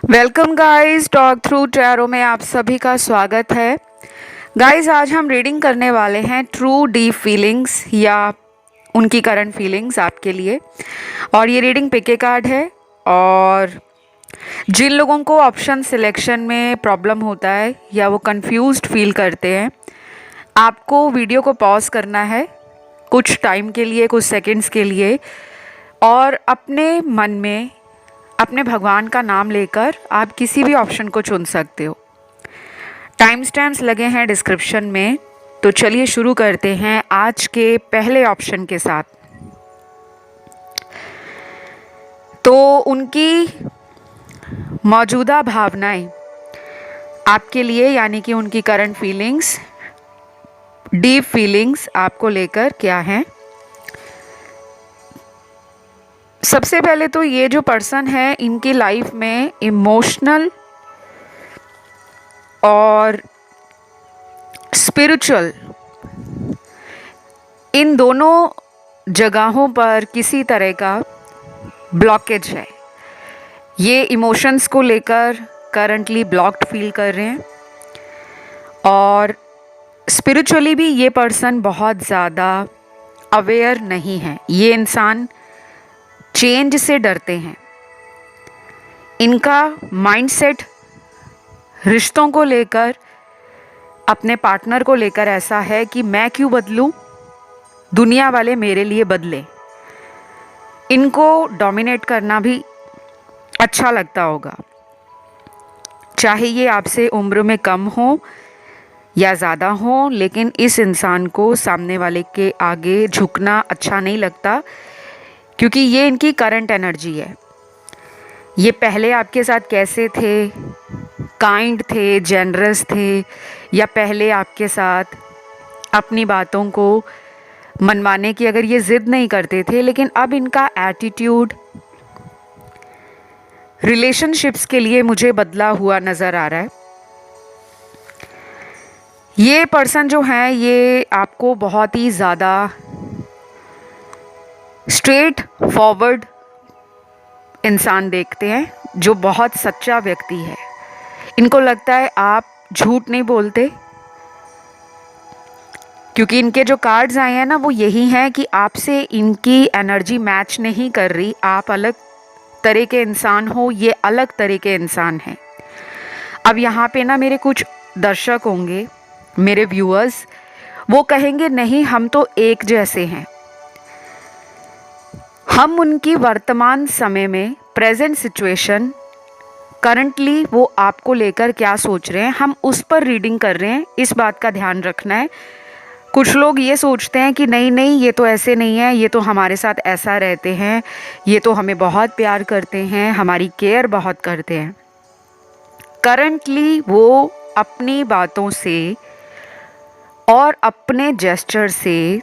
Welcome guys, talk through tarot में आप सभी का स्वागत है। गाइस, आज हम रीडिंग करने वाले हैं ट्रू डीप फीलिंग्स या उनकी करंट फीलिंग्स आपके लिए। और ये रीडिंग पिके कार्ड है। और जिन लोगों को ऑप्शन सिलेक्शन में प्रॉब्लम होता है या वो कंफ्यूज्ड फील करते हैं, आपको वीडियो को पॉज करना है कुछ टाइम के लिए, कुछ सेकंड्स के लिए, और अपने मन में अपने भगवान का नाम लेकर आप किसी भी ऑप्शन को चुन सकते हो। टाइम स्टैम्प्स लगे हैं डिस्क्रिप्शन में। तो चलिए शुरू करते हैं आज के पहले ऑप्शन के साथ। तो उनकी मौजूदा भावनाएं आपके लिए, यानी कि उनकी करंट फीलिंग्स, डीप फीलिंग्स आपको लेकर क्या हैं। सबसे पहले तो ये जो पर्सन है, इनकी लाइफ में इमोशनल और स्पिरिचुअल, इन दोनों जगहों पर किसी तरह का ब्लॉकेज है। ये इमोशंस को लेकर करंटली ब्लॉक्ड फील कर रहे हैं। और स्पिरिचुअली भी ये पर्सन बहुत ज़्यादा अवेयर नहीं है। ये इंसान चेंज से डरते हैं। इनका माइंडसेट रिश्तों को लेकर, अपने पार्टनर को लेकर ऐसा है कि मैं क्यों बदलूं, दुनिया वाले मेरे लिए बदले। इनको डोमिनेट करना भी अच्छा लगता होगा, चाहे ये आपसे उम्र में कम हो या ज़्यादा हो। लेकिन इस इंसान को सामने वाले के आगे झुकना अच्छा नहीं लगता, क्योंकि ये इनकी करंट एनर्जी है। ये पहले आपके साथ कैसे थे, काइंड थे, जेनरस थे, या पहले आपके साथ अपनी बातों को मनवाने की अगर ये ज़िद नहीं करते थे, लेकिन अब इनका एटीट्यूड रिलेशनशिप्स के लिए मुझे बदला हुआ नज़र आ रहा है। ये पर्सन जो है, ये आपको बहुत ही ज़्यादा स्ट्रेट फॉरवर्ड इंसान देखते हैं, जो बहुत सच्चा व्यक्ति है। इनको लगता है आप झूठ नहीं बोलते, क्योंकि इनके जो कार्ड्स आए हैं ना, वो यही हैं कि आपसे इनकी एनर्जी मैच नहीं कर रही। आप अलग तरह के इंसान हो, ये अलग तरह के इंसान हैं। अब यहाँ पे ना मेरे कुछ दर्शक होंगे, मेरे व्यूअर्स, वो कहेंगे नहीं, हम तो एक जैसे हैं। हम उनकी वर्तमान समय में, प्रेजेंट सिचुएशन, करंटली वो आपको लेकर क्या सोच रहे हैं, हम उस पर रीडिंग कर रहे हैं। इस बात का ध्यान रखना है। कुछ लोग ये सोचते हैं कि नहीं नहीं, ये तो ऐसे नहीं है, ये तो हमारे साथ ऐसा रहते हैं, ये तो हमें बहुत प्यार करते हैं, हमारी केयर बहुत करते हैं। करंटली वो अपनी बातों से और अपने जेस्चर से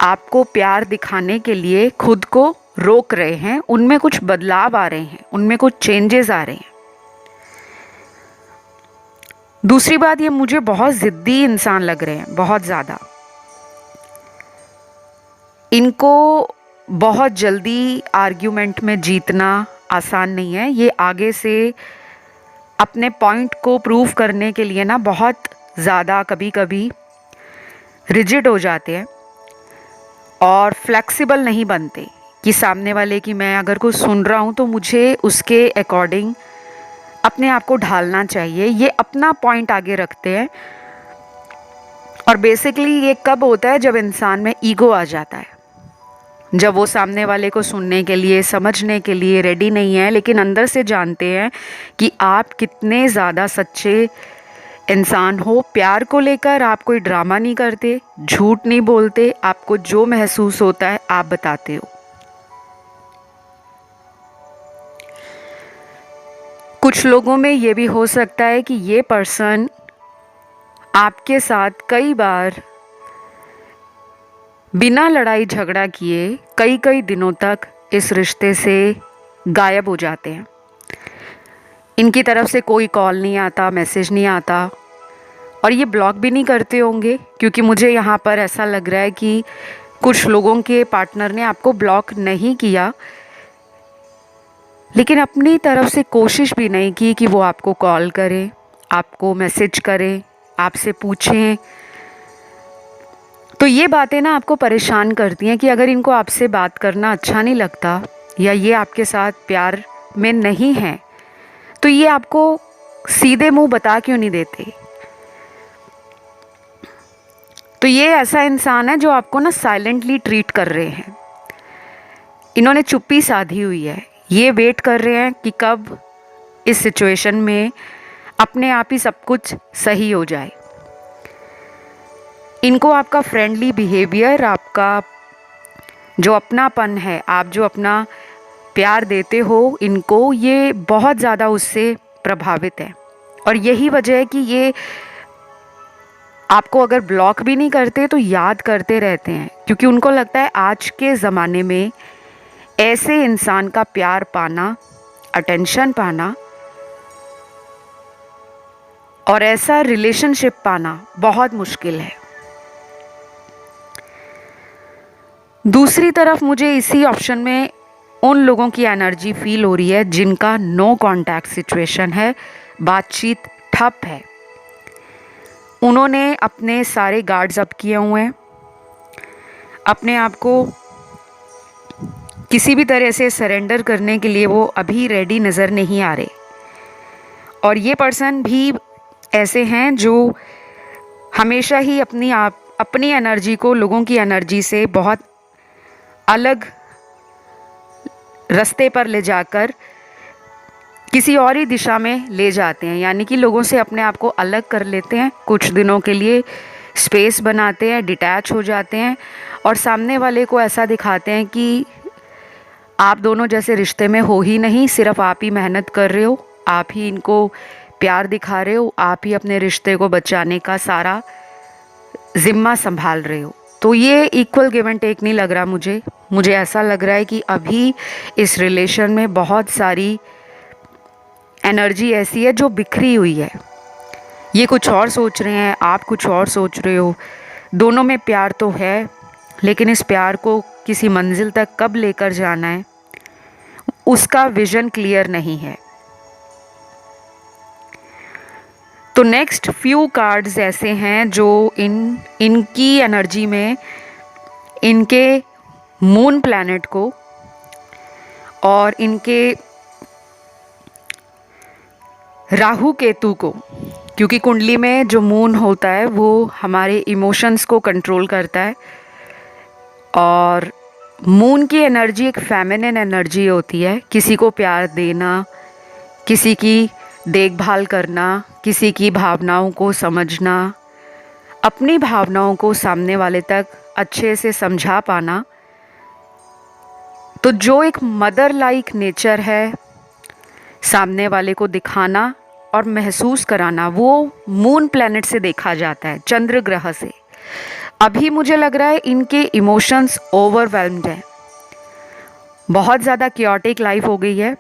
आपको प्यार दिखाने के लिए खुद को रोक रहे हैं। उनमें कुछ बदलाव आ रहे हैं, उनमें कुछ चेंजेस आ रहे हैं। दूसरी बात, ये मुझे बहुत ज़िद्दी इंसान लग रहे हैं, बहुत ज़्यादा। इनको बहुत जल्दी आर्ग्यूमेंट में जीतना आसान नहीं है। ये आगे से अपने पॉइंट को प्रूव करने के लिए ना बहुत ज़्यादा कभी कभी रिजिड हो जाते हैं और फ्लेक्सिबल नहीं बनते, कि सामने वाले की मैं अगर कुछ सुन रहा हूँ तो मुझे उसके अकॉर्डिंग अपने आप को ढालना चाहिए। ये अपना पॉइंट आगे रखते हैं। और बेसिकली ये कब होता है, जब इंसान में ईगो आ जाता है, जब वो सामने वाले को सुनने के लिए, समझने के लिए रेडी नहीं है, लेकिन अंदर से जानते हैं कि आप कितने ज़्यादा सच्चे इंसान हो। प्यार को लेकर आप कोई ड्रामा नहीं करते, झूठ नहीं बोलते, आपको जो महसूस होता है आप बताते हो। कुछ लोगों में ये भी हो सकता है कि ये पर्सन आपके साथ कई बार बिना लड़ाई झगड़ा किए कई कई दिनों तक इस रिश्ते से गायब हो जाते हैं। इनकी तरफ से कोई कॉल नहीं आता, मैसेज नहीं आता, और ये ब्लॉक भी नहीं करते होंगे, क्योंकि मुझे यहाँ पर ऐसा लग रहा है कि कुछ लोगों के पार्टनर ने आपको ब्लॉक नहीं किया, लेकिन अपनी तरफ से कोशिश भी नहीं की कि वो आपको कॉल करें, आपको मैसेज करें, आपसे पूछें। तो ये बातें ना आपको परेशान करती हैं कि अगर इनको आपसे बात करना अच्छा नहीं लगता या ये आपके साथ प्यार में नहीं हैं, तो ये आपको सीधे मुंह बता क्यों नहीं देते। तो ये ऐसा इंसान है जो आपको ना साइलेंटली ट्रीट कर रहे हैं। इन्होंने चुप्पी साधी हुई है। ये वेट कर रहे हैं कि कब इस सिचुएशन में अपने आप ही सब कुछ सही हो जाए। इनको आपका फ्रेंडली बिहेवियर, आपका जो अपनापन है, आप जो अपना प्यार देते हो इनको, ये बहुत ज़्यादा उससे प्रभावित है। और यही वजह है कि ये आपको अगर ब्लॉक भी नहीं करते तो याद करते रहते हैं, क्योंकि उनको लगता है आज के ज़माने में ऐसे इंसान का प्यार पाना, अटेंशन पाना और ऐसा रिलेशनशिप पाना बहुत मुश्किल है। दूसरी तरफ मुझे इसी ऑप्शन में उन लोगों की एनर्जी फील हो रही है जिनका नो कांटेक्ट सिचुएशन है, बातचीत ठप है। उन्होंने अपने सारे गार्ड्स अप किए हुए हैं, अपने आप को किसी भी तरह से सरेंडर करने के लिए वो अभी रेडी नज़र नहीं आ रहे। और ये पर्सन भी ऐसे हैं जो हमेशा ही अपनी एनर्जी को लोगों की एनर्जी से बहुत अलग रास्ते पर ले जाकर किसी और ही दिशा में ले जाते हैं। यानी कि लोगों से अपने आप को अलग कर लेते हैं, कुछ दिनों के लिए स्पेस बनाते हैं, डिटैच हो जाते हैं और सामने वाले को ऐसा दिखाते हैं कि आप दोनों जैसे रिश्ते में हो ही नहीं, सिर्फ आप ही मेहनत कर रहे हो, आप ही इनको प्यार दिखा रहे हो, आप ही अपने रिश्ते को बचाने का सारा ज़िम्मा संभाल रहे हो। तो ये इक्वल गिव एंड टेक नहीं लग रहा मुझे ऐसा लग रहा है कि अभी इस रिलेशन में बहुत सारी एनर्जी ऐसी है जो बिखरी हुई है। ये कुछ और सोच रहे हैं, आप कुछ और सोच रहे हो। दोनों में प्यार तो है, लेकिन इस प्यार को किसी मंजिल तक कब लेकर जाना है उसका विजन क्लियर नहीं है। तो नेक्स्ट फ्यू कार्ड्स ऐसे हैं जो इनकी एनर्जी में इनके मून प्लैनेट को और इनके राहु केतु को, क्योंकि कुंडली में जो मून होता है वो हमारे इमोशंस को कंट्रोल करता है और मून की एनर्जी एक फेमिनिन एनर्जी होती है। किसी को प्यार देना, किसी की देखभाल करना, किसी की भावनाओं को समझना, अपनी भावनाओं को सामने वाले तक अच्छे से समझा पाना। तो जो एक मदर लाइक नेचर है सामने वाले को दिखाना और महसूस कराना, वो मून प्लैनेट से देखा जाता है, चंद्र ग्रह से। अभी मुझे लग रहा है इनके इमोशंस ओवरवेल्म्ड हैं, बहुत ज़्यादा क्योटिक लाइफ हो गई है,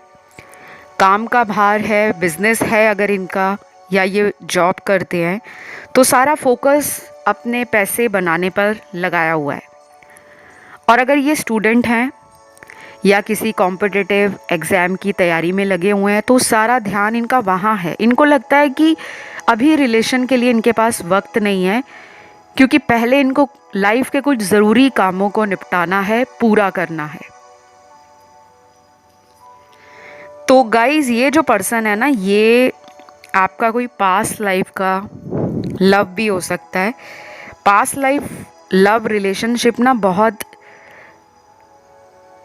काम का भार है, बिजनेस है अगर इनका, या ये जॉब करते हैं तो सारा फोकस अपने पैसे बनाने पर लगाया हुआ है। और अगर ये स्टूडेंट हैं या किसी कॉम्पिटिटिव एग्ज़ाम की तैयारी में लगे हुए हैं तो सारा ध्यान इनका वहाँ है। इनको लगता है कि अभी रिलेशन के लिए इनके पास वक्त नहीं है, क्योंकि पहले इनको लाइफ के कुछ ज़रूरी कामों को निपटाना है, पूरा करना है। तो गाइज़, ये जो पर्सन है ना, ये आपका कोई पास्ट लाइफ का लव भी हो सकता है। पास्ट लाइफ लव रिलेशनशिप ना बहुत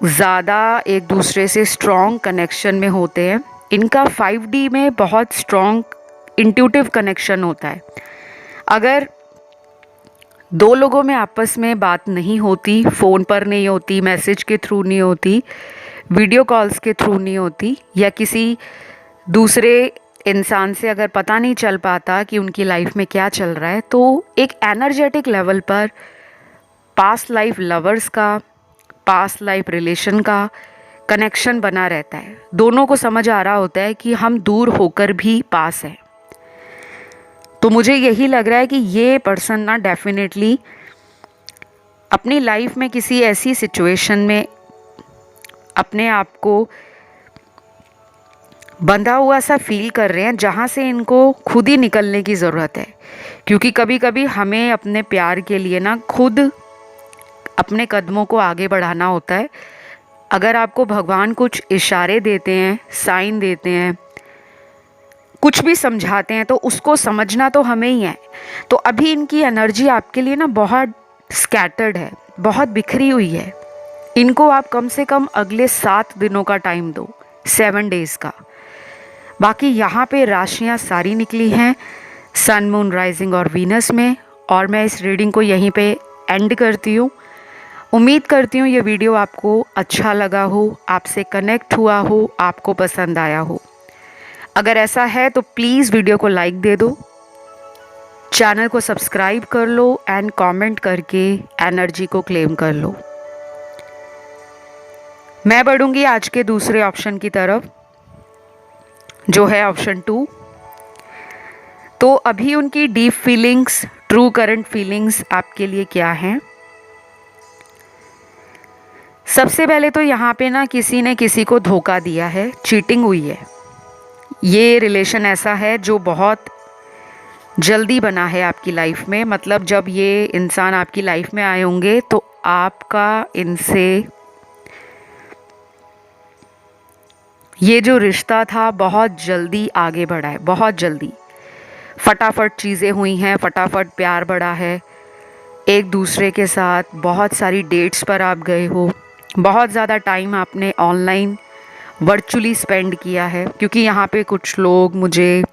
ज़्यादा एक दूसरे से स्ट्रॉन्ग कनेक्शन में होते हैं। इनका 5D में बहुत स्ट्रॉन्ग इंट्यूटिव कनेक्शन होता है। अगर दो लोगों में आपस में बात नहीं होती, फ़ोन पर नहीं होती, मैसेज के थ्रू नहीं होती, वीडियो कॉल्स के थ्रू नहीं होती, या किसी दूसरे इंसान से अगर पता नहीं चल पाता कि उनकी लाइफ में क्या चल रहा है, तो एक एनर्जेटिक लेवल पर पास्ट लाइफ लवर्स का, पास्ट लाइफ रिलेशन का कनेक्शन बना रहता है। दोनों को समझ आ रहा होता है कि हम दूर होकर भी पास हैं। तो मुझे यही लग रहा है कि ये पर्सन ना डेफिनेटली अपनी लाइफ में किसी ऐसी सिचुएशन में अपने आप को बंधा हुआ सा फील कर रहे हैं, जहाँ से इनको खुद ही निकलने की ज़रूरत है। क्योंकि कभी कभी हमें अपने प्यार के लिए ना खुद अपने कदमों को आगे बढ़ाना होता है। अगर आपको भगवान कुछ इशारे देते हैं, साइन देते हैं, कुछ भी समझाते हैं, तो उसको समझना तो हमें ही है। तो अभी इनकी एनर्जी आपके लिए ना बहुत स्कैटर्ड है, बहुत बिखरी हुई है। इनको आप कम से कम अगले 7 दिनों का टाइम दो, 7 डेज़ का। बाकी यहाँ पे राशियाँ सारी निकली हैं सन, मून, राइजिंग और वीनस में। और मैं इस रीडिंग को यहीं पे एंड करती हूँ। उम्मीद करती हूँ ये वीडियो आपको अच्छा लगा हो, आपसे कनेक्ट हुआ हो, आपको पसंद आया हो। अगर ऐसा है तो प्लीज़ वीडियो को लाइक दे दो, चैनल को सब्सक्राइब कर लो एंड कमेंट करके एनर्जी को क्लेम कर लो। मैं बढ़ूँगी आज के दूसरे ऑप्शन की तरफ, जो है ऑप्शन 2। तो अभी उनकी deep feelings, true current feelings आपके लिए क्या हैं? सबसे पहले तो यहाँ पे ना किसी ने किसी को धोखा दिया है, चीटिंग हुई है। ये रिलेशन ऐसा है जो बहुत जल्दी बना है आपकी लाइफ में। मतलब जब ये इंसान आपकी लाइफ में आए होंगे तो आपका इनसे ये जो रिश्ता था बहुत जल्दी आगे बढ़ा है, बहुत जल्दी। फटाफट चीज़ें हुई हैं, फटाफट प्यार बढ़ा है एक दूसरे के साथ। बहुत सारी डेट्स पर आप गए हो, बहुत ज़्यादा टाइम आपने ऑनलाइन वर्चुअली स्पेंड किया है। क्योंकि यहाँ पे कुछ लोग मुझे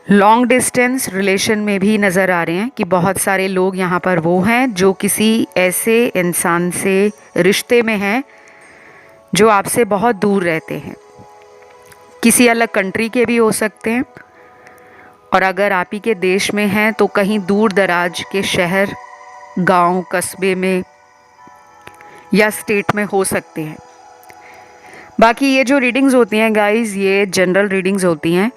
लॉन्ग डिस्टेंस रिलेशन में भी नज़र आ रहे हैं कि बहुत सारे लोग यहाँ पर वो हैं जो किसी ऐसे इंसान से रिश्ते में हैं जो आपसे बहुत दूर रहते हैं। किसी अलग कंट्री के भी हो सकते हैं, और अगर आप ही के देश में हैं तो कहीं दूर दराज के शहर, गांव, कस्बे में या स्टेट में हो सकते हैं। बाकी ये जो रीडिंग्स होती हैं गाइस, ये जनरल रीडिंग्स होती हैं।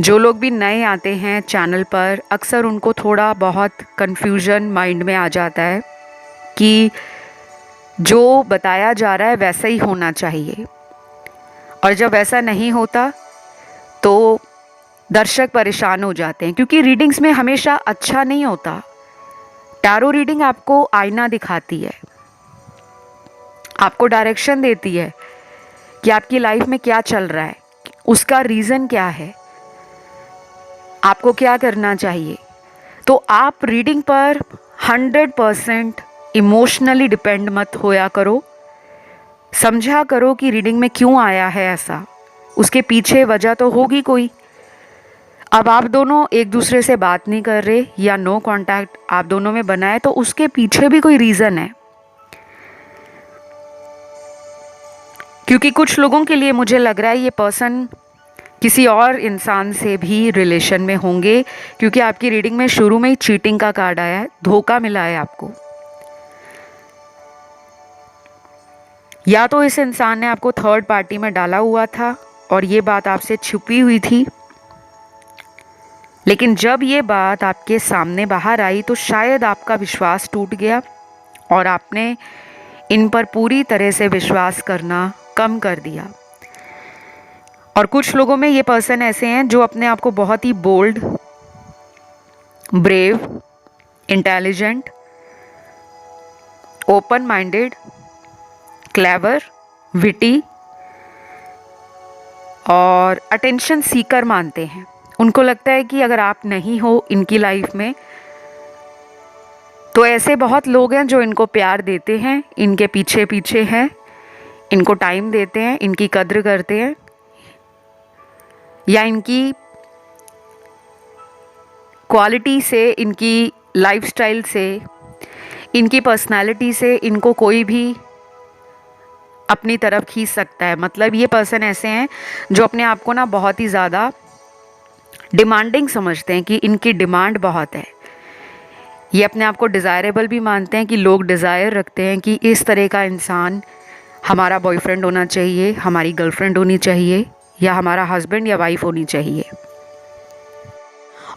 जो लोग भी नए आते हैं चैनल पर, अक्सर उनको थोड़ा बहुत कन्फ्यूजन माइंड में आ जाता है कि जो बताया जा रहा है वैसा ही होना चाहिए, और जब वैसा नहीं होता तो दर्शक परेशान हो जाते हैं। क्योंकि रीडिंग्स में हमेशा अच्छा नहीं होता। टैरो रीडिंग आपको आईना दिखाती है, आपको डायरेक्शन देती है कि आपकी लाइफ में क्या चल रहा है, उसका रीज़न क्या है, आपको क्या करना चाहिए। तो आप रीडिंग पर 100% इमोशनली डिपेंड मत होया करो। समझा करो कि रीडिंग में क्यों आया है ऐसा, उसके पीछे वजह तो होगी कोई। अब आप दोनों एक दूसरे से बात नहीं कर रहे या नो कांटेक्ट आप दोनों में बना है, तो उसके पीछे भी कोई रीज़न है। क्योंकि कुछ लोगों के लिए मुझे लग रहा है ये पर्सन किसी और इंसान से भी रिलेशन में होंगे। क्योंकि आपकी रीडिंग में शुरू में ही चीटिंग का कार्ड आया है, धोखा मिला है आपको। या तो इस इंसान ने आपको थर्ड पार्टी में डाला हुआ था और ये बात आपसे छुपी हुई थी, लेकिन जब ये बात आपके सामने बाहर आई तो शायद आपका विश्वास टूट गया और आपने इन पर पूरी तरह से विश्वास करना कम कर दिया। और कुछ लोगों में ये पर्सन ऐसे हैं जो अपने आप को बहुत ही bold, brave, intelligent, open minded, clever, witty और अटेंशन सीकर मानते हैं। उनको लगता है कि अगर आप नहीं हो इनकी लाइफ में तो ऐसे बहुत लोग हैं जो इनको प्यार देते हैं, इनके पीछे पीछे हैं, इनको टाइम देते हैं, इनकी कद्र करते हैं, या इनकी क्वालिटी से, इनकी लाइफस्टाइल से, इनकी पर्सनालिटी से इनको कोई भी अपनी तरफ खींच सकता है। मतलब ये पर्सन ऐसे हैं जो अपने आप को ना बहुत ही ज़्यादा डिमांडिंग समझते हैं कि इनकी डिमांड बहुत है। ये अपने आप को डिज़ायरेबल भी मानते हैं कि लोग डिज़ायर रखते हैं कि इस तरह का इंसान हमारा बॉयफ्रेंड होना चाहिए, हमारी गर्लफ्रेंड होनी चाहिए, या हमारा हस्बैंड या वाइफ होनी चाहिए।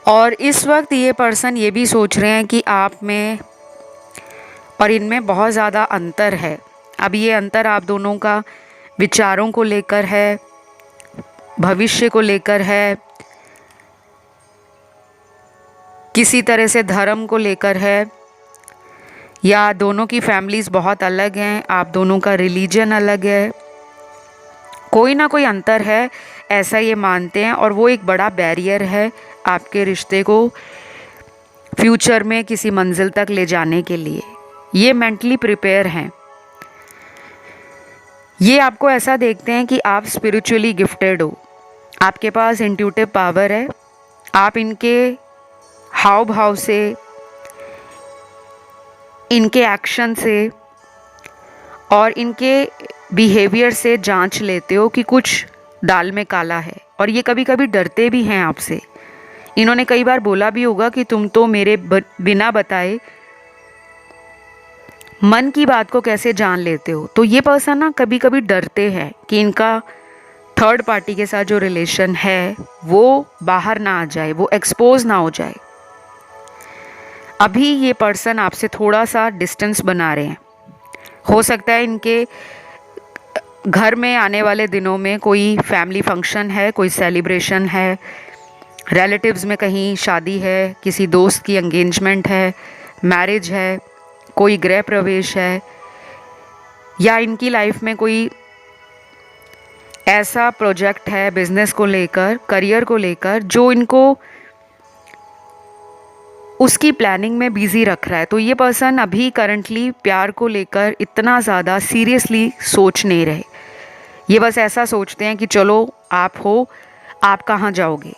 और इस वक्त ये पर्सन ये भी सोच रहे हैं कि आप में और इनमें बहुत ज़्यादा अंतर है। अब ये अंतर आप दोनों का विचारों को लेकर है, भविष्य को लेकर है, किसी तरह से धर्म को लेकर है, या दोनों की फैमिलीज़ बहुत अलग हैं, आप दोनों का रिलीजन अलग है, कोई ना कोई अंतर है, ऐसा ये मानते हैं। और वो एक बड़ा बैरियर है आपके रिश्ते को फ्यूचर में किसी मंजिल तक ले जाने के लिए। ये मेंटली प्रिपेयर हैं। ये आपको ऐसा देखते हैं कि आप स्पिरिचुअली गिफ्टेड हो, आपके पास इंट्यूटिव पावर है। आप इनके हाव भाव से, इनके एक्शन से और इनके बिहेवियर से जांच लेते हो कि कुछ दाल में काला है। और ये कभी कभी डरते भी हैं आपसे। इन्होंने कई बार बोला भी होगा कि तुम तो मेरे बिना बताए मन की बात को कैसे जान लेते हो। तो ये पर्सन ना कभी कभी डरते हैं कि इनका थर्ड पार्टी के साथ जो रिलेशन है वो बाहर ना आ जाए, वो एक्सपोज ना हो जाए। अभी ये पर्सन आपसे थोड़ा सा डिस्टेंस बना रहे हैं। हो सकता है इनके घर में आने वाले दिनों में कोई फैमिली फंक्शन है, कोई सेलिब्रेशन है, रिलेटिव्स में कहीं शादी है, किसी दोस्त की एंगेजमेंट है, मैरिज है, कोई गृह प्रवेश है, या इनकी लाइफ में कोई ऐसा प्रोजेक्ट है बिजनेस को लेकर, करियर को लेकर, जो इनको उसकी प्लानिंग में बिजी रख रहा है। तो ये पर्सन अभी करंटली प्यार को लेकर इतना ज़्यादा सीरियसली सोच नहीं रहे। ये बस ऐसा सोचते हैं कि चलो आप हो, आप कहाँ जाओगे।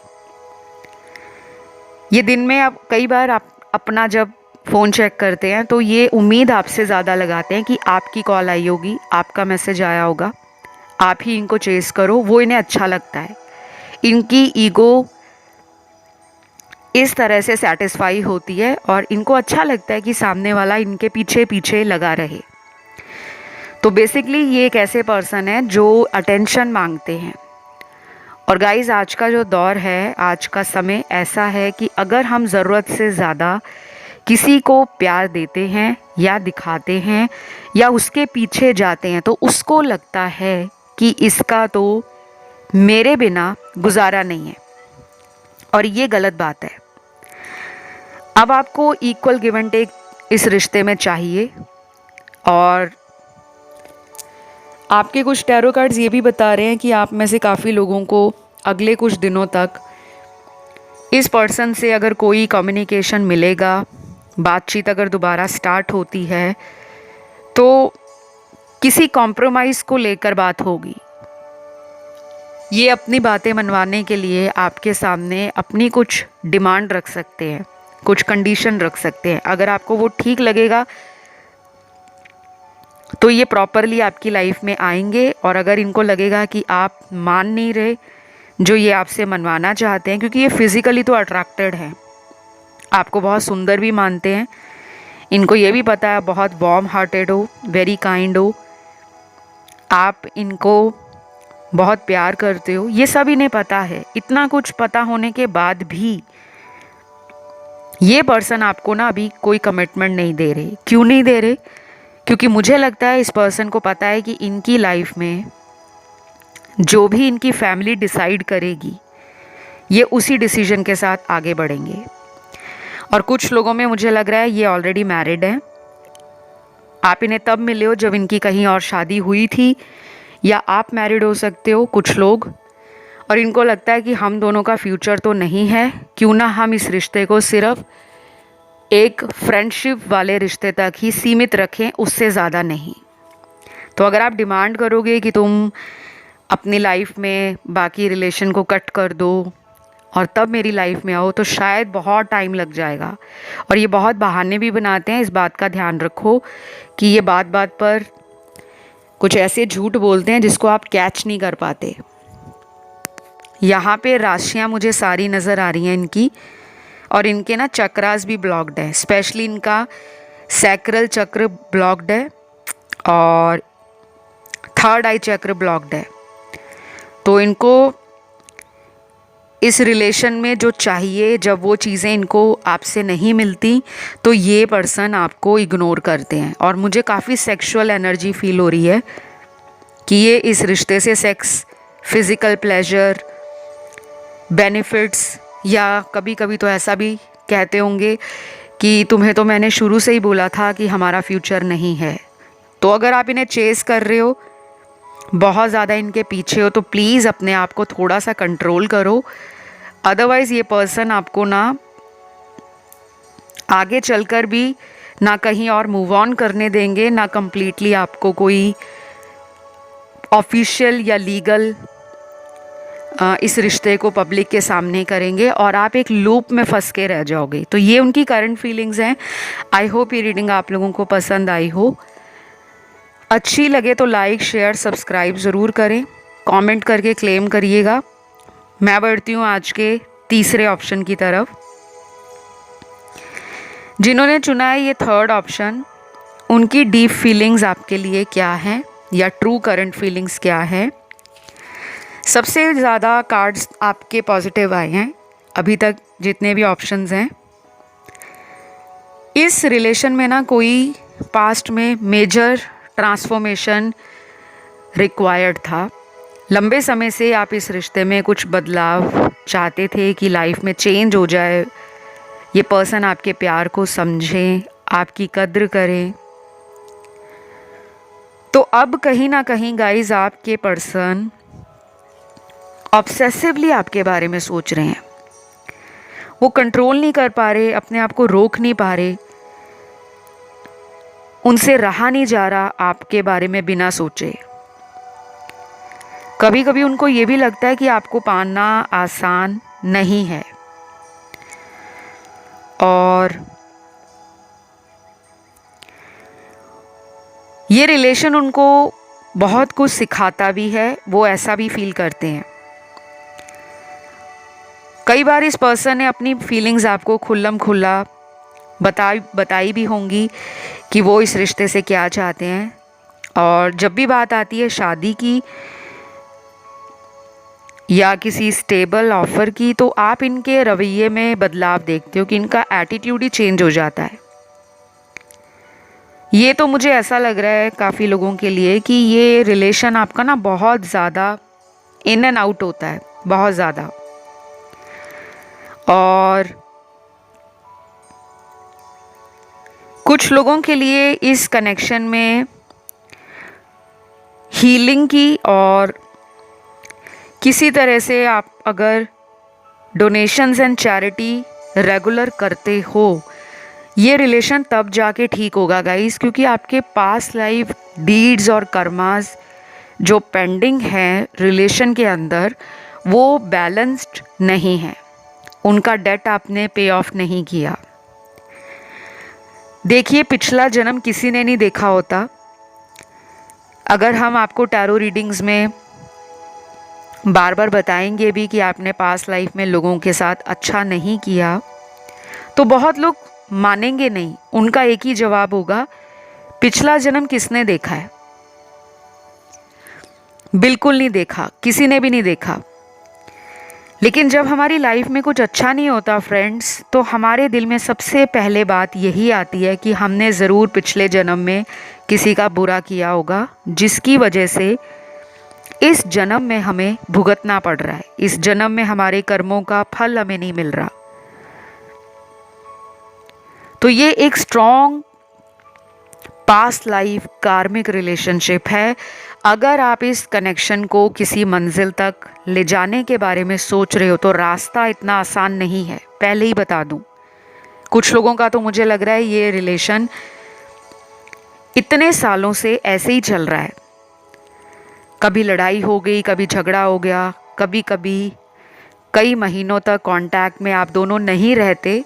ये दिन में अब कई बार आप अपना जब फ़ोन चेक करते हैं तो ये उम्मीद आपसे ज़्यादा लगाते हैं कि आपकी कॉल आई होगी, आपका मैसेज आया होगा, आप ही इनको चेस करो। वो इन्हें अच्छा लगता है। इनकी ईगो इस तरह से सेटिस्फाई होती है और इनको अच्छा लगता है कि सामने वाला इनके पीछे पीछे लगा रहे। तो बेसिकली ये एक ऐसे पर्सन है जो अटेंशन मांगते हैं। और गाइस, आज का जो दौर है, आज का समय ऐसा है कि अगर हम ज़रूरत से ज़्यादा किसी को प्यार देते हैं या दिखाते हैं या उसके पीछे जाते हैं तो उसको लगता है कि इसका तो मेरे बिना गुजारा नहीं है। और ये गलत बात है। अब आपको इक्वल गिव एंड टेक इस रिश्ते में चाहिए। और आपके कुछ टैरो कार्ड्स ये भी बता रहे हैं कि आप में से काफ़ी लोगों को अगले कुछ दिनों तक इस पर्सन से अगर कोई कम्युनिकेशन मिलेगा, बातचीत अगर दोबारा स्टार्ट होती है तो किसी कॉम्प्रोमाइज़ को लेकर बात होगी। ये अपनी बातें मनवाने के लिए आपके सामने अपनी कुछ डिमांड रख सकते हैं, कुछ कंडीशन रख सकते हैं। अगर आपको वो ठीक लगेगा तो ये प्रॉपरली आपकी लाइफ में आएंगे। और अगर इनको लगेगा कि आप मान नहीं रहे जो ये आपसे मनवाना चाहते हैं, क्योंकि ये फिज़िकली तो अट्रैक्टेड हैं, आपको बहुत सुंदर भी मानते हैं, इनको ये भी पता है बहुत वार्म हार्टेड हो, वेरी काइंड हो, आप इनको बहुत प्यार करते हो, ये सब इन्हें पता है। इतना कुछ पता होने के बाद भी ये पर्सन आपको ना अभी कोई कमिटमेंट नहीं दे रहे। क्यों नहीं दे रहे? क्योंकि मुझे लगता है इस पर्सन को पता है कि इनकी लाइफ में जो भी इनकी फैमिली डिसाइड करेगी ये उसी डिसीजन के साथ आगे बढ़ेंगे। और कुछ लोगों में मुझे लग रहा है ये ऑलरेडी मैरिड हैं। आप इन्हें तब मिले हो जब इनकी कहीं और शादी हुई थी, या आप मैरिड हो सकते हो कुछ लोग। और इनको लगता है कि हम दोनों का फ्यूचर तो नहीं है, क्यों ना हम इस रिश्ते को सिर्फ एक फ्रेंडशिप वाले रिश्ते तक ही सीमित रखें, उससे ज़्यादा नहीं। तो अगर आप डिमांड करोगे कि तुम अपनी लाइफ में बाकी रिलेशन को कट कर दो और तब मेरी लाइफ में आओ, तो शायद बहुत टाइम लग जाएगा। और ये बहुत बहाने भी बनाते हैं। इस बात का ध्यान रखो कि ये बात बात पर कुछ ऐसे झूठ बोलते हैं जिसको आप कैच नहीं कर पाते। यहाँ पे राशियाँ मुझे सारी नज़र आ रही हैं इनकी, और इनके ना चक्रास भी ब्लॉक्ड है। स्पेशली इनका सैक्रल चक्र ब्लॉक्ड है और थर्ड आई चक्र ब्लॉक्ड है। तो इनको इस रिलेशन में जो चाहिए, जब वो चीज़ें इनको आपसे नहीं मिलती तो ये पर्सन आपको इग्नोर करते हैं। और मुझे काफ़ी सेक्सुअल एनर्जी फील हो रही है। कि ये इस रिश्ते से सेक्स, फिज़िकल प्लेजर, बेनिफिट्स, या कभी कभी तो ऐसा भी कहते होंगे कि तुम्हें तो मैंने शुरू से ही बोला था कि हमारा फ्यूचर नहीं है। तो अगर आप इन्हें चेस कर रहे हो, बहुत ज़्यादा इनके पीछे हो, तो प्लीज़ अपने आप को थोड़ा सा कंट्रोल करो। अदरवाइज़ ये पर्सन आपको ना आगे चलकर भी ना कहीं और मूव ऑन करने देंगे, ना कम्प्लीटली आपको कोई ऑफिशियल या लीगल इस रिश्ते को पब्लिक के सामने करेंगे और आप एक लूप में फंस के रह जाओगे। तो ये उनकी करंट फीलिंग्स हैं। आई होप ये रीडिंग आप लोगों को पसंद आई हो। अच्छी लगे तो लाइक, शेयर, सब्सक्राइब ज़रूर करें, कमेंट करके क्लेम करिएगा। मैं बढ़ती हूँ आज के तीसरे ऑप्शन की तरफ। जिन्होंने चुना है ये थर्ड ऑप्शन, उनकी डीप फीलिंग्स आपके लिए क्या हैं या ट्रू करंट फीलिंग्स क्या है। सबसे ज़्यादा कार्ड्स आपके पॉजिटिव आए हैं अभी तक जितने भी ऑप्शंस हैं। इस रिलेशन में ना कोई पास्ट में मेजर ट्रांसफॉर्मेशन रिक्वायर्ड था। लंबे समय से आप इस रिश्ते में कुछ बदलाव चाहते थे कि लाइफ में चेंज हो जाए, ये पर्सन आपके प्यार को समझें, आपकी कद्र करें। तो अब कहीं ना कहीं गाइज आपके पर्सन ऑब्सेसिवली आपके बारे में सोच रहे हैं। वो कंट्रोल नहीं कर पा रहे, अपने आप को रोक नहीं पा रहे, उनसे रहा नहीं जा रहा आपके बारे में बिना सोचे। कभी कभी उनको ये भी लगता है कि आपको पाना आसान नहीं है, और ये रिलेशन उनको बहुत कुछ सिखाता भी है, वो ऐसा भी फील करते हैं। कई बार इस पर्सन ने अपनी फीलिंग्स आपको खुल्लम खुल्ला बताई भी होंगी कि वो इस रिश्ते से क्या चाहते हैं। और जब भी बात आती है शादी की या किसी स्टेबल ऑफर की, तो आप इनके रवैये में बदलाव देखते हो कि इनका एटीट्यूड ही चेंज हो जाता है। ये तो मुझे ऐसा लग रहा है काफ़ी लोगों के लिए कि ये रिलेशन आपका ना बहुत ज़्यादा इन एंड आउट होता है, बहुत ज़्यादा। और कुछ लोगों के लिए इस कनेक्शन में हीलिंग की और किसी तरह से आप अगर डोनेशंस एंड चैरिटी रेगुलर करते हो, ये रिलेशन तब जाके ठीक होगा गाइस, क्योंकि आपके पास लाइफ डीड्स और कर्मास जो पेंडिंग हैं रिलेशन के अंदर, वो बैलेंस्ड नहीं है। उनका डेट आपने पे ऑफ नहीं किया। देखिए, पिछला जन्म किसी ने नहीं देखा होता। अगर हम आपको टैरो रीडिंग्स में बार बार बताएंगे भी कि आपने पास्ट लाइफ में लोगों के साथ अच्छा नहीं किया, तो बहुत लोग मानेंगे नहीं। उनका एक ही जवाब होगा, पिछला जन्म किसने देखा है? बिल्कुल नहीं देखा, किसी ने भी नहीं देखा। लेकिन जब हमारी लाइफ में कुछ अच्छा नहीं होता फ्रेंड्स, तो हमारे दिल में सबसे पहले बात यही आती है कि हमने ज़रूर पिछले जन्म में किसी का बुरा किया होगा, जिसकी वजह से इस जन्म में हमें भुगतना पड़ रहा है। इस जन्म में हमारे कर्मों का फल हमें नहीं मिल रहा। तो ये एक स्ट्रॉन्ग पास्ट लाइफ कार्मिक रिलेशनशिप है। अगर आप इस कनेक्शन को किसी मंजिल तक ले जाने के बारे में सोच रहे हो, तो रास्ता इतना आसान नहीं है, पहले ही बता दूं। कुछ लोगों का तो मुझे लग रहा है ये रिलेशन इतने सालों से ऐसे ही चल रहा है। कभी लड़ाई हो गई, कभी झगड़ा हो गया, कभी कभी कई महीनों तक कांटेक्ट में आप दोनों नहीं रहते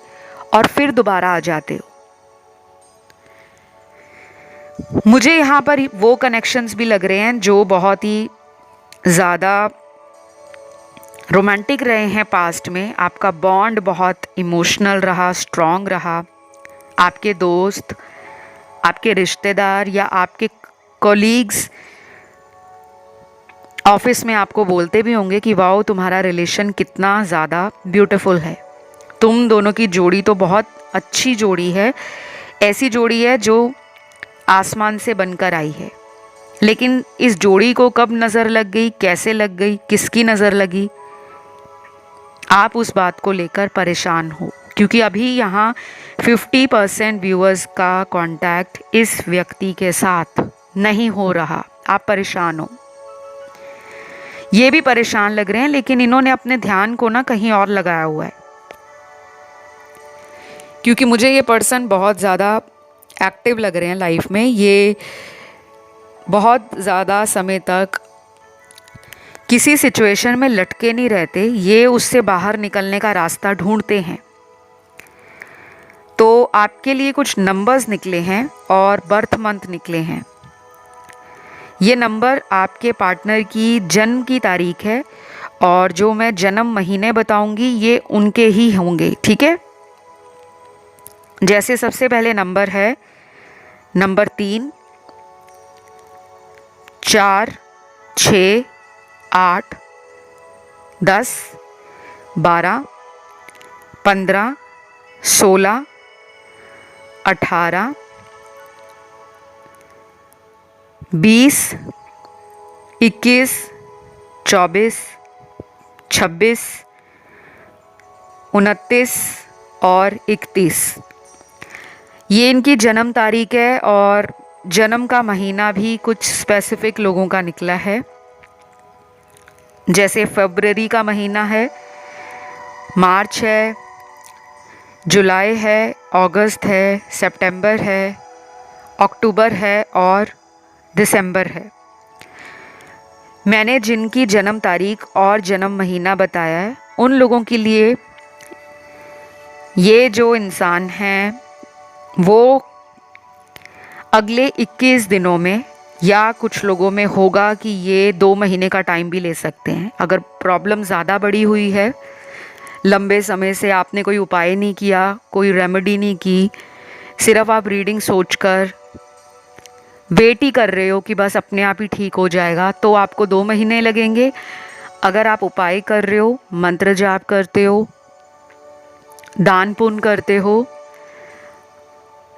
और फिर दोबारा आ जाते हो। मुझे यहाँ पर वो कनेक्शंस भी लग रहे हैं जो बहुत ही ज़्यादा रोमांटिक रहे हैं पास्ट में। आपका बॉन्ड बहुत इमोशनल रहा, स्ट्रॉन्ग रहा। आपके दोस्त, आपके रिश्तेदार या आपके कोलीग्स ऑफिस में आपको बोलते भी होंगे कि वाओ, तुम्हारा रिलेशन कितना ज़्यादा ब्यूटीफुल है, तुम दोनों की जोड़ी तो बहुत अच्छी जोड़ी है, ऐसी जोड़ी है जो आसमान से बनकर आई है। लेकिन इस जोड़ी को कब नज़र लग गई, कैसे लग गई, किसकी नज़र लगी, आप उस बात को लेकर परेशान हो, क्योंकि अभी यहाँ 50% व्यूअर्स का कांटेक्ट इस व्यक्ति के साथ नहीं हो रहा। आप परेशान हो, ये भी परेशान लग रहे हैं, लेकिन इन्होंने अपने ध्यान को ना कहीं और लगाया हुआ है, क्योंकि मुझे ये पर्सन बहुत ज़्यादा एक्टिव लग रहे हैं लाइफ में। ये बहुत ज़्यादा समय तक किसी सिचुएशन में लटके नहीं रहते, ये उससे बाहर निकलने का रास्ता ढूंढते हैं। तो आपके लिए कुछ नंबर्स निकले हैं और बर्थ मंथ निकले हैं। ये नंबर आपके पार्टनर की जन्म की तारीख है, और जो मैं जन्म महीने बताऊंगी ये उनके ही होंगे, ठीक है। जैसे सबसे पहले नंबर है नंबर 3, 4, 6, 8, 10, 12, 15, 16, 18, 20, 21, 24, 26, 29 और 31। ये इनकी जन्म तारीख है, और जन्म का महीना भी कुछ स्पेसिफिक लोगों का निकला है। जैसे फरवरी का महीना है, मार्च है, जुलाई है, अगस्त है, सितंबर है, अक्टूबर है और दिसंबर है। मैंने जिनकी जन्म तारीख और जन्म महीना बताया है, उन लोगों के लिए ये जो इंसान हैं वो अगले 21 दिनों में, या कुछ लोगों में होगा कि ये 2 महीने का टाइम भी ले सकते हैं। अगर प्रॉब्लम ज़्यादा बड़ी हुई है, लंबे समय से आपने कोई उपाय नहीं किया, कोई रेमेडी नहीं की, सिर्फ आप रीडिंग सोचकर वेट ही कर रहे हो कि बस अपने आप ही ठीक हो जाएगा, तो आपको 2 महीने लगेंगे। अगर आप उपाय कर रहे हो, मंत्र जाप करते हो, दान पुण्य करते हो,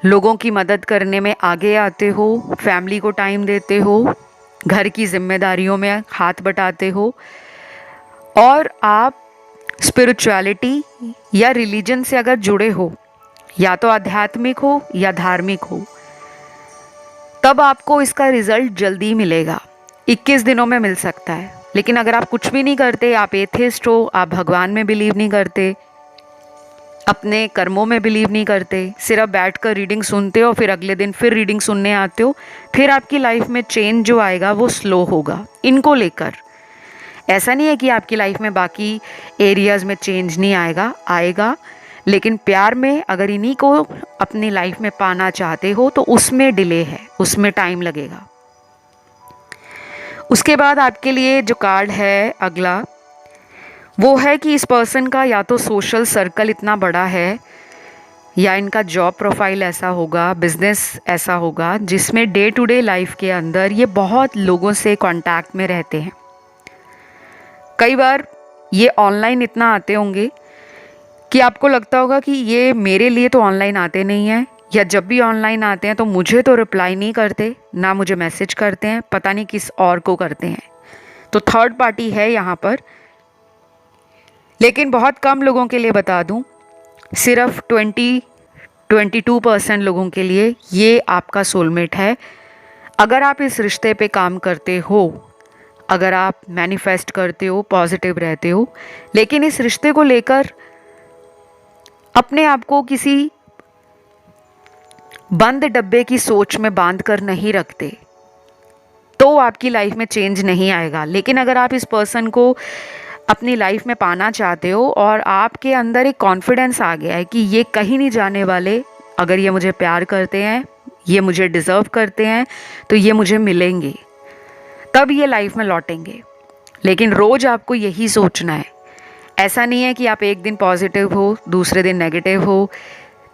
लोगों की मदद करने में आगे आते हो, फैमिली को टाइम देते हो, घर की जिम्मेदारियों में हाथ बटाते हो, और आप स्पिरिचुअलिटी या रिलीजन से अगर जुड़े हो, या तो आध्यात्मिक हो या धार्मिक हो, तब आपको इसका रिजल्ट जल्दी मिलेगा। 21 दिनों में मिल सकता है। लेकिन अगर आप कुछ भी नहीं करते, आप एथिस्ट हो, आप भगवान में बिलीव नहीं करते, अपने कर्मों में बिलीव नहीं करते, सिर्फ बैठकर रीडिंग सुनते हो, फिर अगले दिन फिर रीडिंग सुनने आते हो, फिर आपकी लाइफ में चेंज जो आएगा वो स्लो होगा। इनको लेकर ऐसा नहीं है कि आपकी लाइफ में बाकी एरियाज़ में चेंज नहीं आएगा, आएगा, लेकिन प्यार में अगर इन्हीं को अपनी लाइफ में पाना चाहते हो तो उसमें डिले है, उसमें टाइम लगेगा। उसके बाद आपके लिए जो कार्ड है अगला, वो है कि इस पर्सन का या तो सोशल सर्कल इतना बड़ा है, या इनका जॉब प्रोफाइल ऐसा होगा, बिजनेस ऐसा होगा, जिसमें डे टू डे लाइफ के अंदर ये बहुत लोगों से कांटेक्ट में रहते हैं। कई बार ये ऑनलाइन इतना आते होंगे कि आपको लगता होगा कि ये मेरे लिए तो ऑनलाइन आते नहीं हैं, या जब भी ऑनलाइन आते हैं तो मुझे तो रिप्लाई नहीं करते, ना मुझे मैसेज करते हैं, पता नहीं किस और को करते हैं। तो थर्ड पार्टी है यहाँ पर। लेकिन बहुत कम लोगों के लिए बता दूं, सिर्फ 22% लोगों के लिए ये आपका सोलमेट है। अगर आप इस रिश्ते पे काम करते हो, अगर आप मैनिफेस्ट करते हो, पॉजिटिव रहते हो, लेकिन इस रिश्ते को लेकर अपने आप को किसी बंद डब्बे की सोच में बांध कर नहीं रखते, तो आपकी लाइफ में चेंज नहीं आएगा। लेकिन अगर आप इस पर्सन को अपनी लाइफ में पाना चाहते हो और आपके अंदर एक कॉन्फिडेंस आ गया है कि ये कहीं नहीं जाने वाले, अगर ये मुझे प्यार करते हैं, ये मुझे डिज़र्व करते हैं, तो ये मुझे मिलेंगे, तब ये लाइफ में लौटेंगे। लेकिन रोज़ आपको यही सोचना है। ऐसा नहीं है कि आप एक दिन पॉजिटिव हो, दूसरे दिन नेगेटिव हो,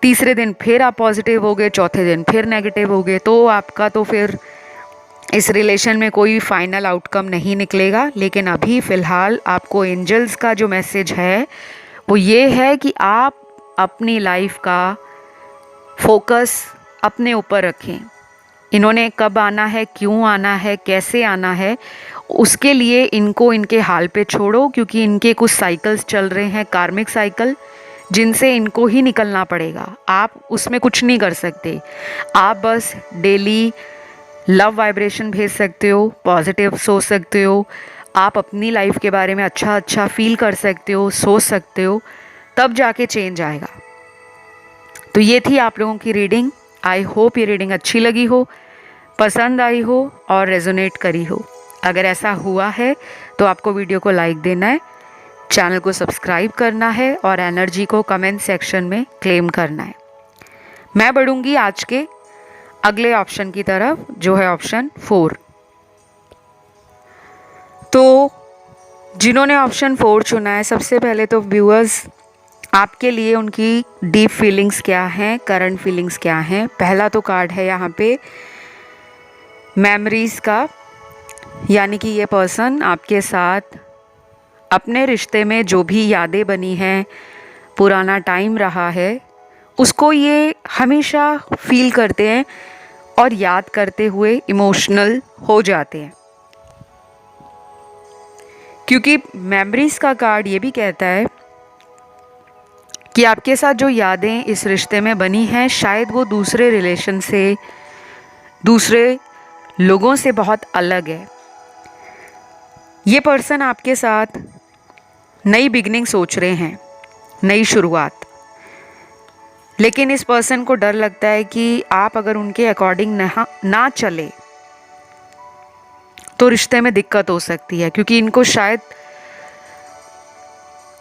तीसरे दिन फिर आप पॉजिटिव हो गए, चौथे दिन फिर नेगेटिव हो गए, तो आपका तो फिर इस रिलेशन में कोई फाइनल आउटकम नहीं निकलेगा। लेकिन अभी फ़िलहाल आपको एंजल्स का जो मैसेज है वो ये है कि आप अपनी लाइफ का फोकस अपने ऊपर रखें, इन्होंने कब आना है, क्यों आना है, कैसे आना है, उसके लिए इनको इनके हाल पे छोड़ो, क्योंकि इनके कुछ साइकिल्स चल रहे हैं, कार्मिक साइकिल, जिनसे इनको ही निकलना पड़ेगा। आप उसमें कुछ नहीं कर सकते। आप बस डेली लव वाइब्रेशन भेज सकते हो, पॉजिटिव सोच सकते हो, आप अपनी लाइफ के बारे में अच्छा अच्छा फील कर सकते हो, सोच सकते हो, तब जाके चेंज आएगा। तो ये थी आप लोगों की रीडिंग। आई होप ये रीडिंग अच्छी लगी हो, पसंद आई हो और रेजोनेट करी हो। अगर ऐसा हुआ है तो आपको वीडियो को लाइक देना है, चैनल को सब्सक्राइब करना है और एनर्जी को कमेंट सेक्शन में क्लेम करना है। मैं बढ़ूंगी आज के अगले ऑप्शन की तरफ, जो है ऑप्शन 4। तो जिन्होंने ऑप्शन 4 चुना है, सबसे पहले तो व्यूअर्स, आपके लिए उनकी डीप फीलिंग्स क्या हैं, करंट फीलिंग्स क्या हैं। पहला तो कार्ड है यहाँ पे मेमोरीज़ का, यानी कि ये पर्सन आपके साथ अपने रिश्ते में जो भी यादें बनी हैं, पुराना टाइम रहा है, उसको ये हमेशा फील करते हैं और याद करते हुए इमोशनल हो जाते हैं। क्योंकि मेमोरीज़ का कार्ड ये भी कहता है कि आपके साथ जो यादें इस रिश्ते में बनी हैं, शायद वो दूसरे रिलेशन से, दूसरे लोगों से बहुत अलग है। ये पर्सन आपके साथ नई बिगनिंग सोच रहे हैं, नई शुरुआत, लेकिन इस पर्सन को डर लगता है कि आप अगर उनके अकॉर्डिंग ना चले तो रिश्ते में दिक्कत हो सकती है। क्योंकि इनको शायद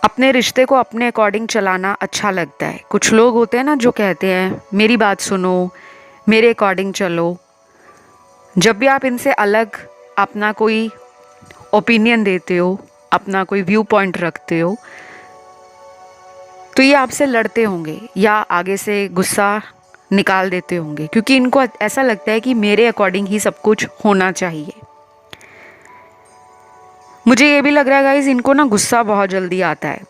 अपने रिश्ते को अपने अकॉर्डिंग चलाना अच्छा लगता है। कुछ लोग होते हैं ना जो कहते हैं मेरी बात सुनो, मेरे अकॉर्डिंग चलो। जब भी आप इनसे अलग अपना कोई ओपिनियन देते हो, अपना कोई व्यू पॉइंट रखते हो, तो ये आपसे लड़ते होंगे या आगे से गुस्सा निकाल देते होंगे, क्योंकि इनको ऐसा लगता है कि मेरे अकॉर्डिंग ही सब कुछ होना चाहिए। मुझे ये भी लग रहा है गाइस, इनको ना गुस्सा बहुत जल्दी आता है।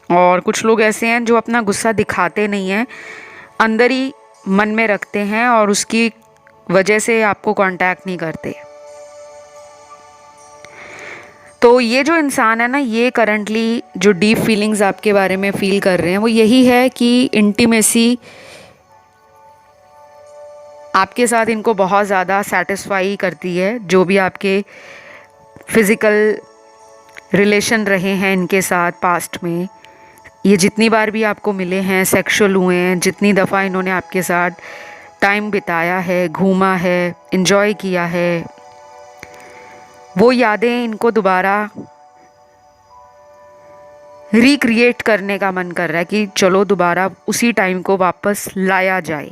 और कुछ लोग ऐसे हैं जो अपना गुस्सा दिखाते नहीं हैं, अंदर ही मन में रखते हैं और उसकी वजह से आपको कांटेक्ट नहीं करते। तो ये जो इंसान है ना, ये करंटली जो डीप फीलिंग्स आपके बारे में फील कर रहे हैं, वो यही है कि इंटीमेसी आपके साथ इनको बहुत ज़्यादा सेटिस्फाई करती है। जो भी आपके फिज़िकल रिलेशन रहे हैं इनके साथ पास्ट में, ये जितनी बार भी आपको मिले हैं, सेक्सुअल हुए हैं, जितनी दफ़ा इन्होंने आपके साथ टाइम बिताया है, घूमा है, एंजॉय किया है, वो यादें इनको दोबारा रिक्रिएट करने का मन कर रहा है कि चलो दोबारा उसी टाइम को वापस लाया जाए।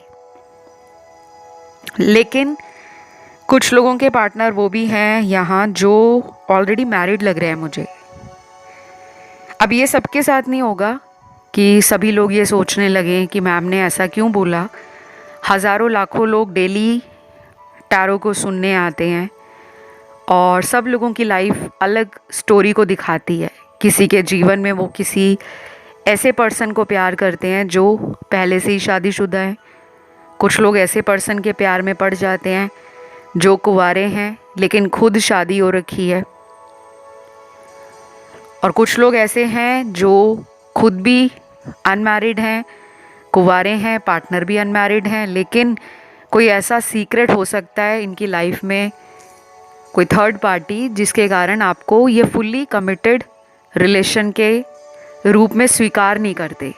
लेकिन कुछ लोगों के पार्टनर वो भी हैं यहाँ जो ऑलरेडी मैरिड लग रहे हैं मुझे। अब ये सबके साथ नहीं होगा कि सभी लोग ये सोचने लगें कि मैम ने ऐसा क्यों बोला। हज़ारों लाखों लोग डेली टैरो को सुनने आते हैं और सब लोगों की लाइफ अलग स्टोरी को दिखाती है। किसी के जीवन में वो किसी ऐसे पर्सन को प्यार करते हैं जो पहले से ही शादीशुदा है। कुछ लोग ऐसे पर्सन के प्यार में पड़ जाते हैं जो कुंवारे हैं लेकिन खुद शादी हो रखी है। और कुछ लोग ऐसे हैं जो खुद भी अनमैरिड हैं, कुंवारे हैं, पार्टनर भी अनमैरिड हैं, लेकिन कोई ऐसा सीक्रेट हो सकता है इनकी लाइफ में, कोई थर्ड पार्टी, जिसके कारण आपको ये फुल्ली कमिटेड रिलेशन के रूप में स्वीकार नहीं करते।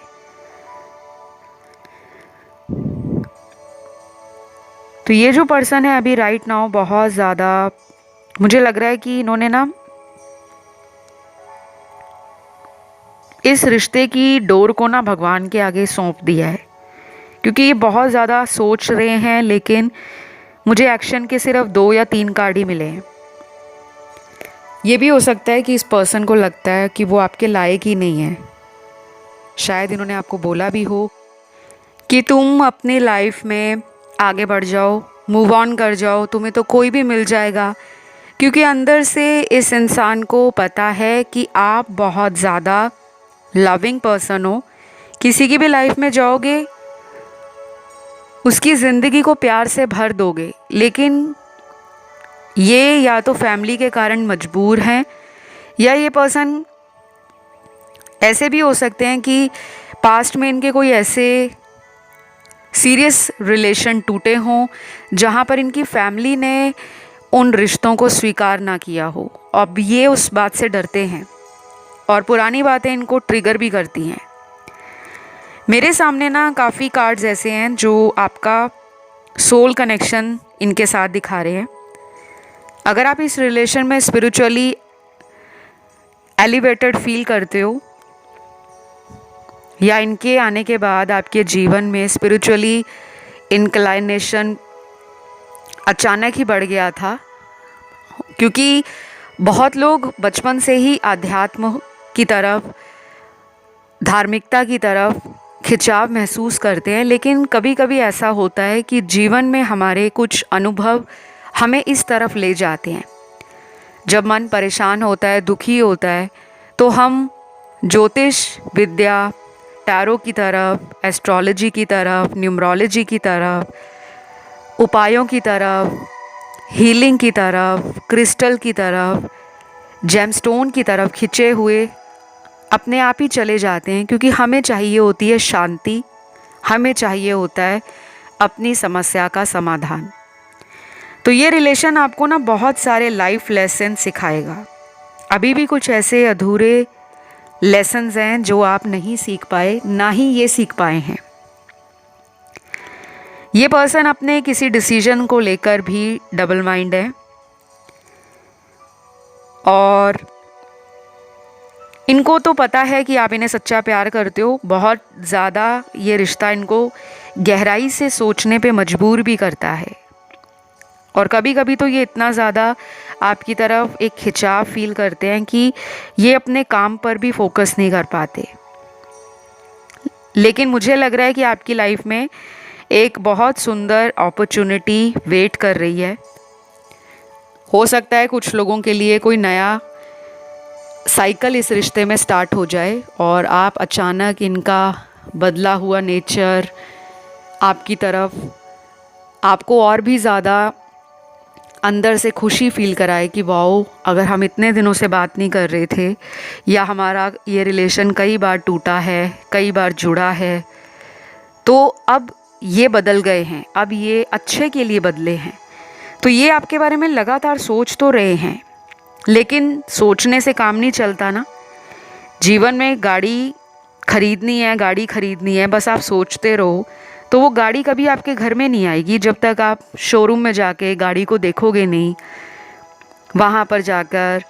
तो ये जो पर्सन है अभी राइट नाउ बहुत ज़्यादा मुझे लग रहा है कि इन्होंने ना इस रिश्ते की डोर को ना भगवान के आगे सौंप दिया है। क्योंकि ये बहुत ज़्यादा सोच रहे हैं, लेकिन मुझे एक्शन के सिर्फ 2 या 3 कार्ड ही मिले हैं। ये भी हो सकता है कि इस पर्सन को लगता है कि वो आपके लायक ही नहीं है। शायद इन्होंने आपको बोला भी हो कि तुम अपनी लाइफ में आगे बढ़ जाओ, मूव ऑन कर जाओ, तुम्हें तो कोई भी मिल जाएगा। क्योंकि अंदर से इस इंसान को पता है कि आप बहुत ज़्यादा लविंग पर्सन हो। किसी की भी लाइफ में जाओगे उसकी ज़िंदगी को प्यार से भर दोगे, लेकिन ये या तो फैमिली के कारण मजबूर हैं, या ये पर्सन ऐसे भी हो सकते हैं कि पास्ट में इनके कोई ऐसे सीरियस रिलेशन टूटे हों जहाँ पर इनकी फैमिली ने उन रिश्तों को स्वीकार ना किया हो। अब ये उस बात से डरते हैं और पुरानी बातें इनको ट्रिगर भी करती हैं। मेरे सामने ना काफ़ी कार्ड्स ऐसे हैं जो आपका सोल कनेक्शन इनके साथ दिखा रहे हैं। अगर आप इस रिलेशन में स्पिरिचुअली एलिवेटेड फील करते हो, या इनके आने के बाद आपके जीवन में स्पिरिचुअली इंक्लाइनेशन अचानक ही बढ़ गया था, क्योंकि बहुत लोग बचपन से ही आध्यात्म की तरफ, धार्मिकता की तरफ खिंचाव महसूस करते हैं, लेकिन कभी कभी ऐसा होता है कि जीवन में हमारे कुछ अनुभव हमें इस तरफ ले जाते हैं। जब मन परेशान होता है, दुखी होता है, तो हम ज्योतिष विद्या, टैरो की तरफ, एस्ट्रोलॉजी की तरफ, न्यूमरोलॉजी की तरफ, उपायों की तरफ, हीलिंग की तरफ, क्रिस्टल की तरफ, जेमस्टोन की तरफ खिंचे हुए अपने आप ही चले जाते हैं, क्योंकि हमें चाहिए होती है शांति, हमें चाहिए होता है अपनी समस्या का समाधान। तो ये रिलेशन आपको ना बहुत सारे लाइफ लेसन सिखाएगा। अभी भी कुछ ऐसे अधूरे लेसन्स हैं जो आप नहीं सीख पाए, ना ही ये सीख पाए हैं। ये पर्सन अपने किसी डिसीजन को लेकर भी डबल माइंड है, और इनको तो पता है कि आप इन्हें सच्चा प्यार करते हो। बहुत ज़्यादा ये रिश्ता इनको गहराई से सोचने पे मजबूर भी करता है, और कभी कभी तो ये इतना ज़्यादा आपकी तरफ एक खिंचाव फील करते हैं कि ये अपने काम पर भी फोकस नहीं कर पाते। लेकिन मुझे लग रहा है कि आपकी लाइफ में एक बहुत सुंदर अपॉर्चुनिटी वेट कर रही है। हो सकता है कुछ लोगों के लिए कोई नया साइकिल इस रिश्ते में स्टार्ट हो जाए, और आप अचानक इनका बदला हुआ नेचर आपकी तरफ आपको और भी ज़्यादा अंदर से खुशी फील कराए कि वाओ, अगर हम इतने दिनों से बात नहीं कर रहे थे, या हमारा ये रिलेशन कई बार टूटा है, कई बार जुड़ा है, तो अब ये बदल गए हैं, अब ये अच्छे के लिए बदले हैं। तो ये आपके बारे में लगातार सोच तो रहे हैं, लेकिन सोचने से काम नहीं चलता ना। जीवन में गाड़ी खरीदनी है, बस आप सोचते रहो, तो वो गाड़ी कभी आपके घर में नहीं आएगी जब तक आप शोरूम में जाके गाड़ी को देखोगे नहीं। वहाँ पर जाकर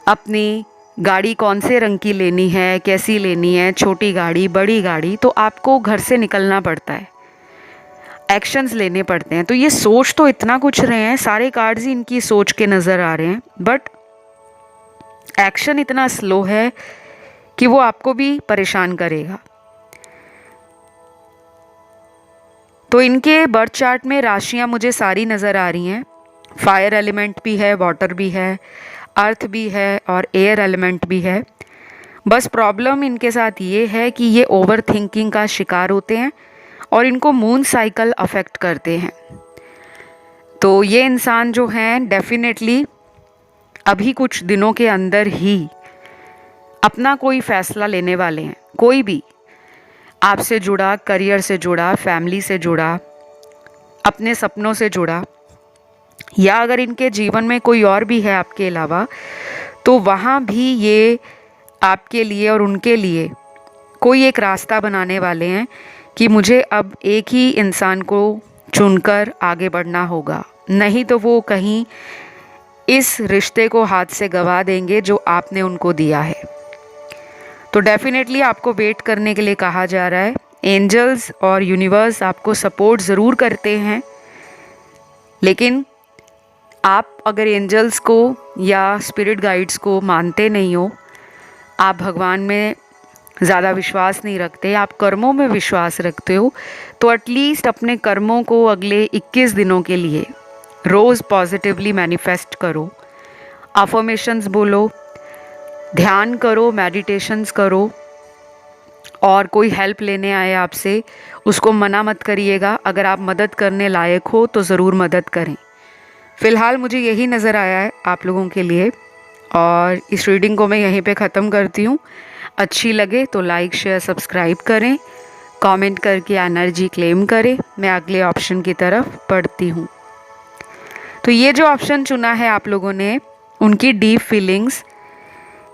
अपनी गाड़ी कौन से रंग की लेनी है, कैसी लेनी है, छोटी गाड़ी, बड़ी गाड़ी, तो आपको घर से निकलना पड़ता है, एक्शंस लेने पड़ते हैं। तो ये सोच तो इतना कुछ रहे हैं, सारे कार्ड्स ही इनकी सोच के नज़र आ रहे हैं, बट एक्शन इतना स्लो है कि वो आपको भी परेशान करेगा। तो इनके बर्थ चार्ट में राशियां मुझे सारी नज़र आ रही हैं। फायर एलिमेंट भी है, वाटर भी है, अर्थ भी है, और एयर एलिमेंट भी है। बस प्रॉब्लम इनके साथ ये है कि ये ओवर थिंकिंग का शिकार होते हैं, और इनको मून साइकिल अफेक्ट करते हैं। तो ये इंसान जो हैं डेफिनेटली अभी कुछ दिनों के अंदर ही अपना कोई फैसला लेने वाले हैं। कोई भी आपसे जुड़ा, करियर से जुड़ा, फैमिली से जुड़ा, अपने सपनों से जुड़ा, या अगर इनके जीवन में कोई और भी है आपके अलावा, तो वहाँ भी ये आपके लिए और उनके लिए कोई एक रास्ता बनाने वाले हैं कि मुझे अब एक ही इंसान को चुनकर आगे बढ़ना होगा, नहीं तो वो कहीं इस रिश्ते को हाथ से गंवा देंगे जो आपने उनको दिया है। तो डेफिनेटली आपको वेट करने के लिए कहा जा रहा है। एंजल्स और यूनिवर्स आपको सपोर्ट ज़रूर करते हैं, लेकिन आप अगर एंजल्स को या स्पिरिट गाइड्स को मानते नहीं हो, आप भगवान में ज़्यादा विश्वास नहीं रखते, आप कर्मों में विश्वास रखते हो, तो एटलीस्ट अपने कर्मों को अगले 21 दिनों के लिए रोज़ पॉजिटिवली मैनिफेस्ट करो, अफर्मेशंस बोलो, ध्यान करो, मेडिटेशंस करो, और कोई हेल्प लेने आए आपसे, उसको मना मत करिएगा। अगर आप मदद करने लायक हो तो ज़रूर मदद करें। फ़िलहाल मुझे यही नज़र आया है आप लोगों के लिए, और इस रीडिंग को मैं यहीं पे ख़त्म करती हूँ। अच्छी लगे तो लाइक शेयर सब्सक्राइब करें, कमेंट करके एनर्जी क्लेम करें। मैं अगले ऑप्शन की तरफ बढ़ती हूँ। तो ये जो ऑप्शन चुना है आप लोगों ने, उनकी डीप फीलिंग्स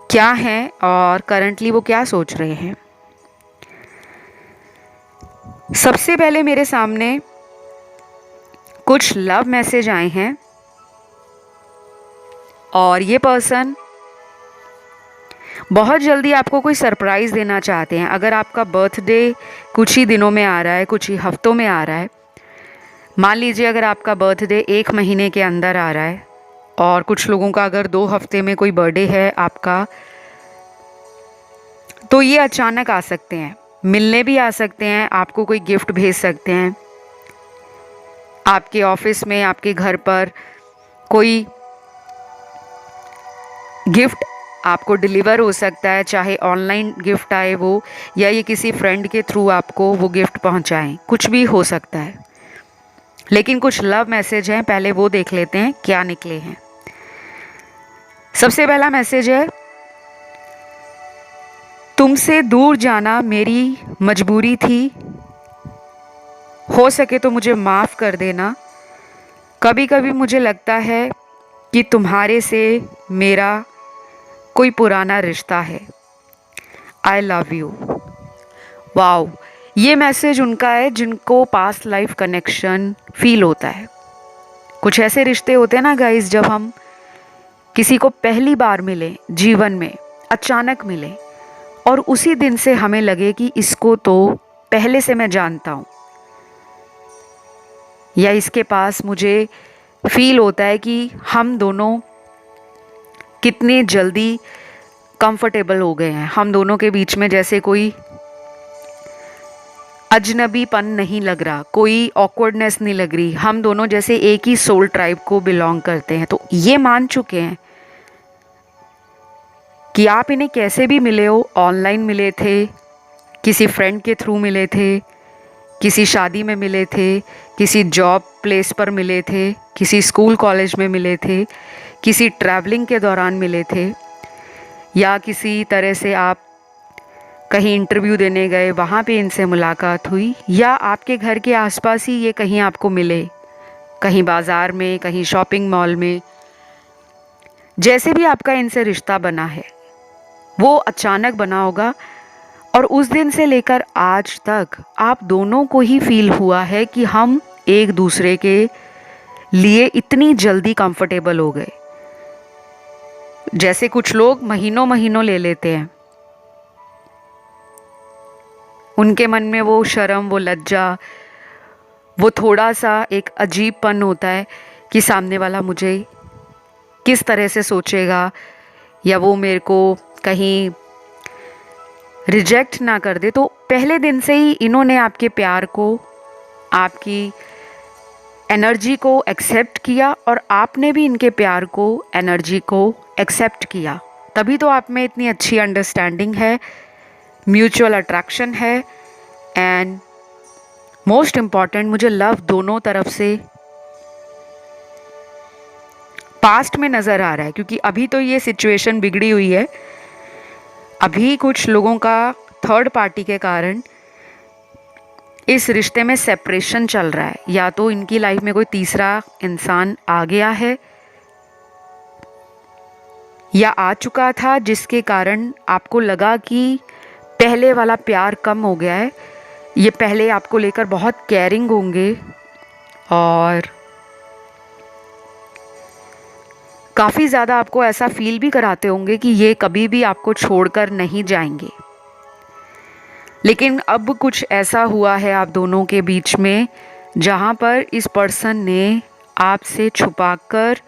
क्या हैं और करंटली वो क्या सोच रहे हैं। सबसे पहले मेरे सामने कुछ लव मैसेज आए हैं, और ये पर्सन बहुत जल्दी आपको कोई सरप्राइज़ देना चाहते हैं। अगर आपका बर्थडे कुछ ही दिनों में आ रहा है, कुछ ही हफ्तों में आ रहा है, मान लीजिए अगर आपका बर्थडे 1 महीने के अंदर आ रहा है, और कुछ लोगों का अगर 2 हफ्ते में कोई बर्थडे है आपका, तो ये अचानक आ सकते हैं, मिलने भी आ सकते हैं, आपको कोई गिफ्ट भेज सकते हैं। आपके ऑफिस में, आपके घर पर कोई गिफ्ट आपको डिलीवर हो सकता है, चाहे ऑनलाइन गिफ्ट आए वो, या ये किसी फ्रेंड के थ्रू आपको वो गिफ्ट पहुंचाएं, कुछ भी हो सकता है। लेकिन कुछ लव मैसेज हैं, पहले वो देख लेते हैं क्या निकले हैं। सबसे पहला मैसेज है, तुमसे दूर जाना मेरी मजबूरी थी, हो सके तो मुझे माफ़ कर देना। कभी कभी मुझे लगता है कि तुम्हारे से मेरा कोई पुराना रिश्ता है। I love you. वाओ, ये मैसेज उनका है जिनको पास्ट लाइफ कनेक्शन फील होता है। कुछ ऐसे रिश्ते होते हैं ना गाइस, जब हम किसी को पहली बार मिले, जीवन में अचानक मिले, और उसी दिन से हमें लगे कि इसको तो पहले से मैं जानता हूँ, या इसके पास मुझे फील होता है कि हम दोनों कितने जल्दी कंफर्टेबल हो गए हैं। हम दोनों के बीच में जैसे कोई अजनबीपन नहीं लग रहा, कोई ऑकवर्डनेस नहीं लग रही। हम दोनों जैसे एक ही सोल ट्राइब को बिलोंग करते हैं। तो ये मान चुके हैं कि आप इन्हें कैसे भी मिले हो, ऑनलाइन मिले थे, किसी फ्रेंड के थ्रू मिले थे, किसी शादी में मिले थे, किसी जॉब प्लेस पर मिले थे, किसी स्कूल कॉलेज में मिले थे, किसी ट्रैवलिंग के दौरान मिले थे, या किसी तरह से आप कहीं इंटरव्यू देने गए, वहाँ पे इनसे मुलाकात हुई, या आपके घर के आसपास ही ये कहीं आपको मिले, कहीं बाज़ार में, कहीं शॉपिंग मॉल में। जैसे भी आपका इनसे रिश्ता बना है वो अचानक बना होगा, और उस दिन से लेकर आज तक आप दोनों को ही फील हुआ है कि हम एक दूसरे के लिए इतनी जल्दी कंफर्टेबल हो गए। जैसे कुछ लोग महीनों महीनों ले लेते हैं, उनके मन में वो शर्म, वो लज्जा, वो थोड़ा सा एक अजीबपन होता है कि सामने वाला मुझे किस तरह से सोचेगा, या वो मेरे को कहीं रिजेक्ट ना कर दे। तो पहले दिन से ही इन्होंने आपके प्यार को, आपकी एनर्जी को एक्सेप्ट किया, और आपने भी इनके प्यार को, एनर्जी को एक्सेप्ट किया। तभी तो आप में इतनी अच्छी अंडरस्टैंडिंग है, म्यूचुअल अट्रैक्शन है, एंड मोस्ट इम्पॉर्टेंट, मुझे लव दोनों तरफ से पास्ट में नज़र आ रहा है। क्योंकि अभी तो ये सिचुएशन बिगड़ी हुई है, अभी कुछ लोगों का थर्ड पार्टी के कारण इस रिश्ते में सेपरेशन चल रहा है। या तो इनकी लाइफ में कोई तीसरा इंसान आ गया है, या आ चुका था, जिसके कारण आपको लगा कि पहले वाला प्यार कम हो गया है। ये पहले आपको लेकर बहुत केयरिंग होंगे, और काफ़ी ज़्यादा आपको ऐसा फील भी कराते होंगे कि ये कभी भी आपको छोड़कर नहीं जाएंगे। लेकिन अब कुछ ऐसा हुआ है आप दोनों के बीच में, जहाँ पर इस पर्सन ने आपसे छुपाकर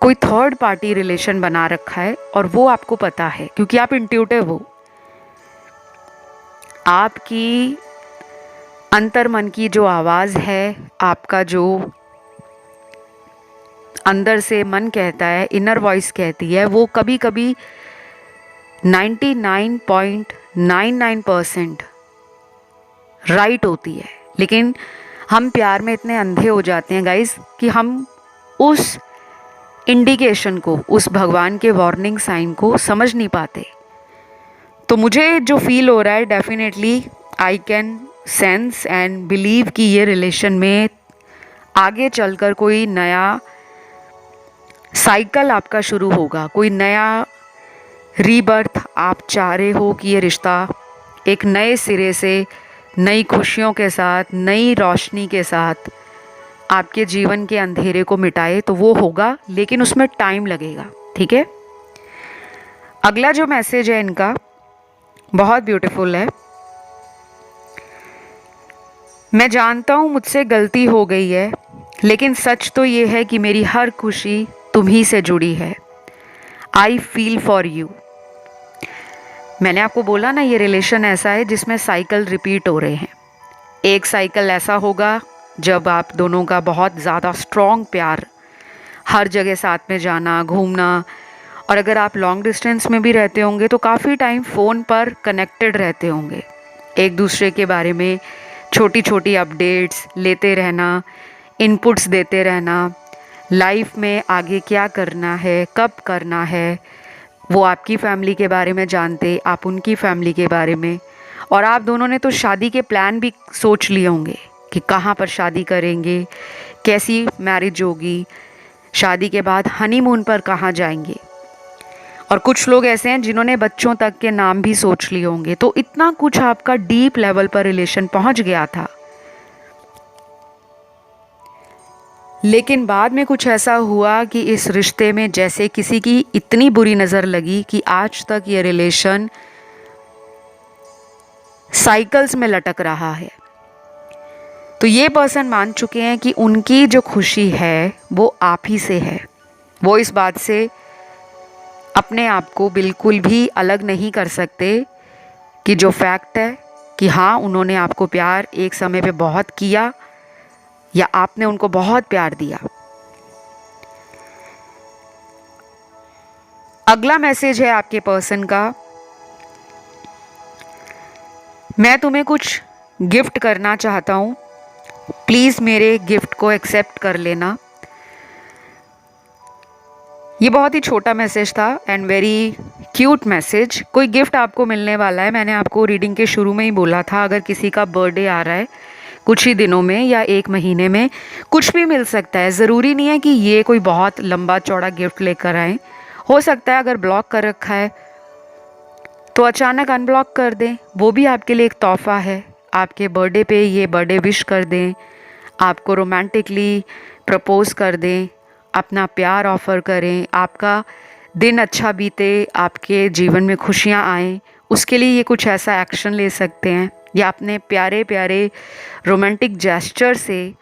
कोई थर्ड पार्टी रिलेशन बना रखा है, और वो आपको पता है क्योंकि आप इंट्यूटिव हो। आपकी अंतर मन की जो आवाज़ है, आपका जो अंदर से मन कहता है, इनर वॉइस कहती है, वो कभी कभी 99.99% राइट होती है, लेकिन हम प्यार में इतने अंधे हो जाते हैं गाइस कि हम उस इंडिकेशन को, उस भगवान के वार्निंग साइन को समझ नहीं पाते। तो मुझे जो फील हो रहा है, definitely I can sense and believe कि ये रिलेशन में आगे चलकर कोई नया साइकिल आपका शुरू होगा, कोई नया रीबर्थ आप चाह रहे हो कि ये रिश्ता एक नए सिरे से, नई खुशियों के साथ, नई रोशनी के साथ आपके जीवन के अंधेरे को मिटाए, तो वो होगा, लेकिन उसमें टाइम लगेगा। ठीक है। अगला जो मैसेज है इनका बहुत ब्यूटीफुल है। मैं जानता हूँ मुझसे गलती हो गई है, लेकिन सच तो ये है कि मेरी हर खुशी तुम्ही से जुड़ी है। I feel for you. मैंने आपको बोला ना, ये रिलेशन ऐसा है जिसमें साइकिल रिपीट हो रहे हैं। एक साइकिल ऐसा होगा जब आप दोनों का बहुत ज़्यादा स्ट्रॉन्ग प्यार, हर जगह साथ में जाना, घूमना, और अगर आप लॉन्ग डिस्टेंस में भी रहते होंगे तो काफ़ी टाइम फ़ोन पर कनेक्टेड रहते होंगे, एक दूसरे के बारे में छोटी छोटी अपडेट्स लेते रहना, इनपुट्स देते रहना, लाइफ में आगे क्या करना है, कब करना है, वो आपकी फैमिली के बारे में जानते, आप उनकी फैमिली के बारे में। और आप दोनों ने तो शादी के प्लान भी सोच लिए होंगे कि कहाँ पर शादी करेंगे, कैसी मैरिज होगी, शादी के बाद हनीमून पर कहाँ जाएंगे। और कुछ लोग ऐसे हैं जिन्होंने बच्चों तक के नाम भी सोच लिए होंगे। तो इतना कुछ आपका डीप लेवल पर रिलेशन पहुंच गया था, लेकिन बाद में कुछ ऐसा हुआ कि इस रिश्ते में जैसे किसी की इतनी बुरी नज़र लगी कि आज तक ये रिलेशन साइकिल्स में लटक रहा है। तो ये पर्सन मान चुके हैं कि उनकी जो खुशी है वो आप ही से है। वो इस बात से अपने आप को बिल्कुल भी अलग नहीं कर सकते कि जो फैक्ट है कि हाँ, उन्होंने आपको प्यार एक समय पे बहुत किया या आपने उनको बहुत प्यार दिया। अगला मैसेज है आपके पर्सन का, मैं तुम्हें कुछ गिफ्ट करना चाहता हूँ, प्लीज़ मेरे गिफ्ट को एक्सेप्ट कर लेना। ये बहुत ही छोटा मैसेज था एंड वेरी क्यूट मैसेज। कोई गिफ्ट आपको मिलने वाला है। मैंने आपको रीडिंग के शुरू में ही बोला था, अगर किसी का बर्थडे आ रहा है कुछ ही दिनों में या एक महीने में, कुछ भी मिल सकता है। ज़रूरी नहीं है कि ये कोई बहुत लंबा चौड़ा गिफ्ट लेकर आए। हो सकता है अगर ब्लॉक कर रखा है तो अचानक अनब्लॉक कर दें, वो भी आपके लिए एक तोहफा है। आपके बर्थडे पे ये बर्थडे विश कर दें, आपको रोमांटिकली प्रपोज कर दें, अपना प्यार ऑफ़र करें, आपका दिन अच्छा बीते, आपके जीवन में खुशियाँ आएँ, उसके लिए ये कुछ ऐसा एक्शन ले सकते हैं, या अपने प्यारे प्यारे रोमांटिक जेस्चर से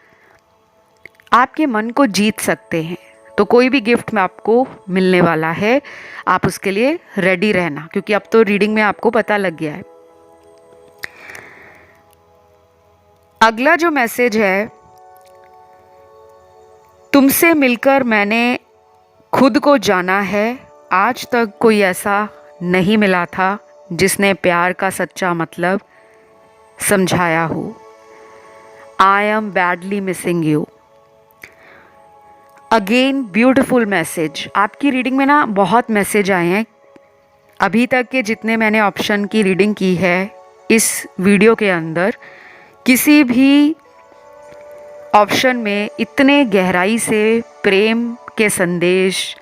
आपके मन को जीत सकते हैं। तो कोई भी गिफ्ट में आपको मिलने वाला है, आप उसके लिए रेडी रहना, क्योंकि अब तो रीडिंग में आपको पता लग गया है। अगला जो मैसेज है, तुमसे मिलकर मैंने खुद को जाना है, आज तक कोई ऐसा नहीं मिला था जिसने प्यार का सच्चा मतलब समझाया हो। I am badly missing you. Again beautiful message. आपकी रीडिंग में ना बहुत मैसेज आए हैं। अभी तक के जितने मैंने ऑप्शन की रीडिंग की है इस वीडियो के अंदर, किसी भी ऑप्शन में इतने गहराई से प्रेम के संदेश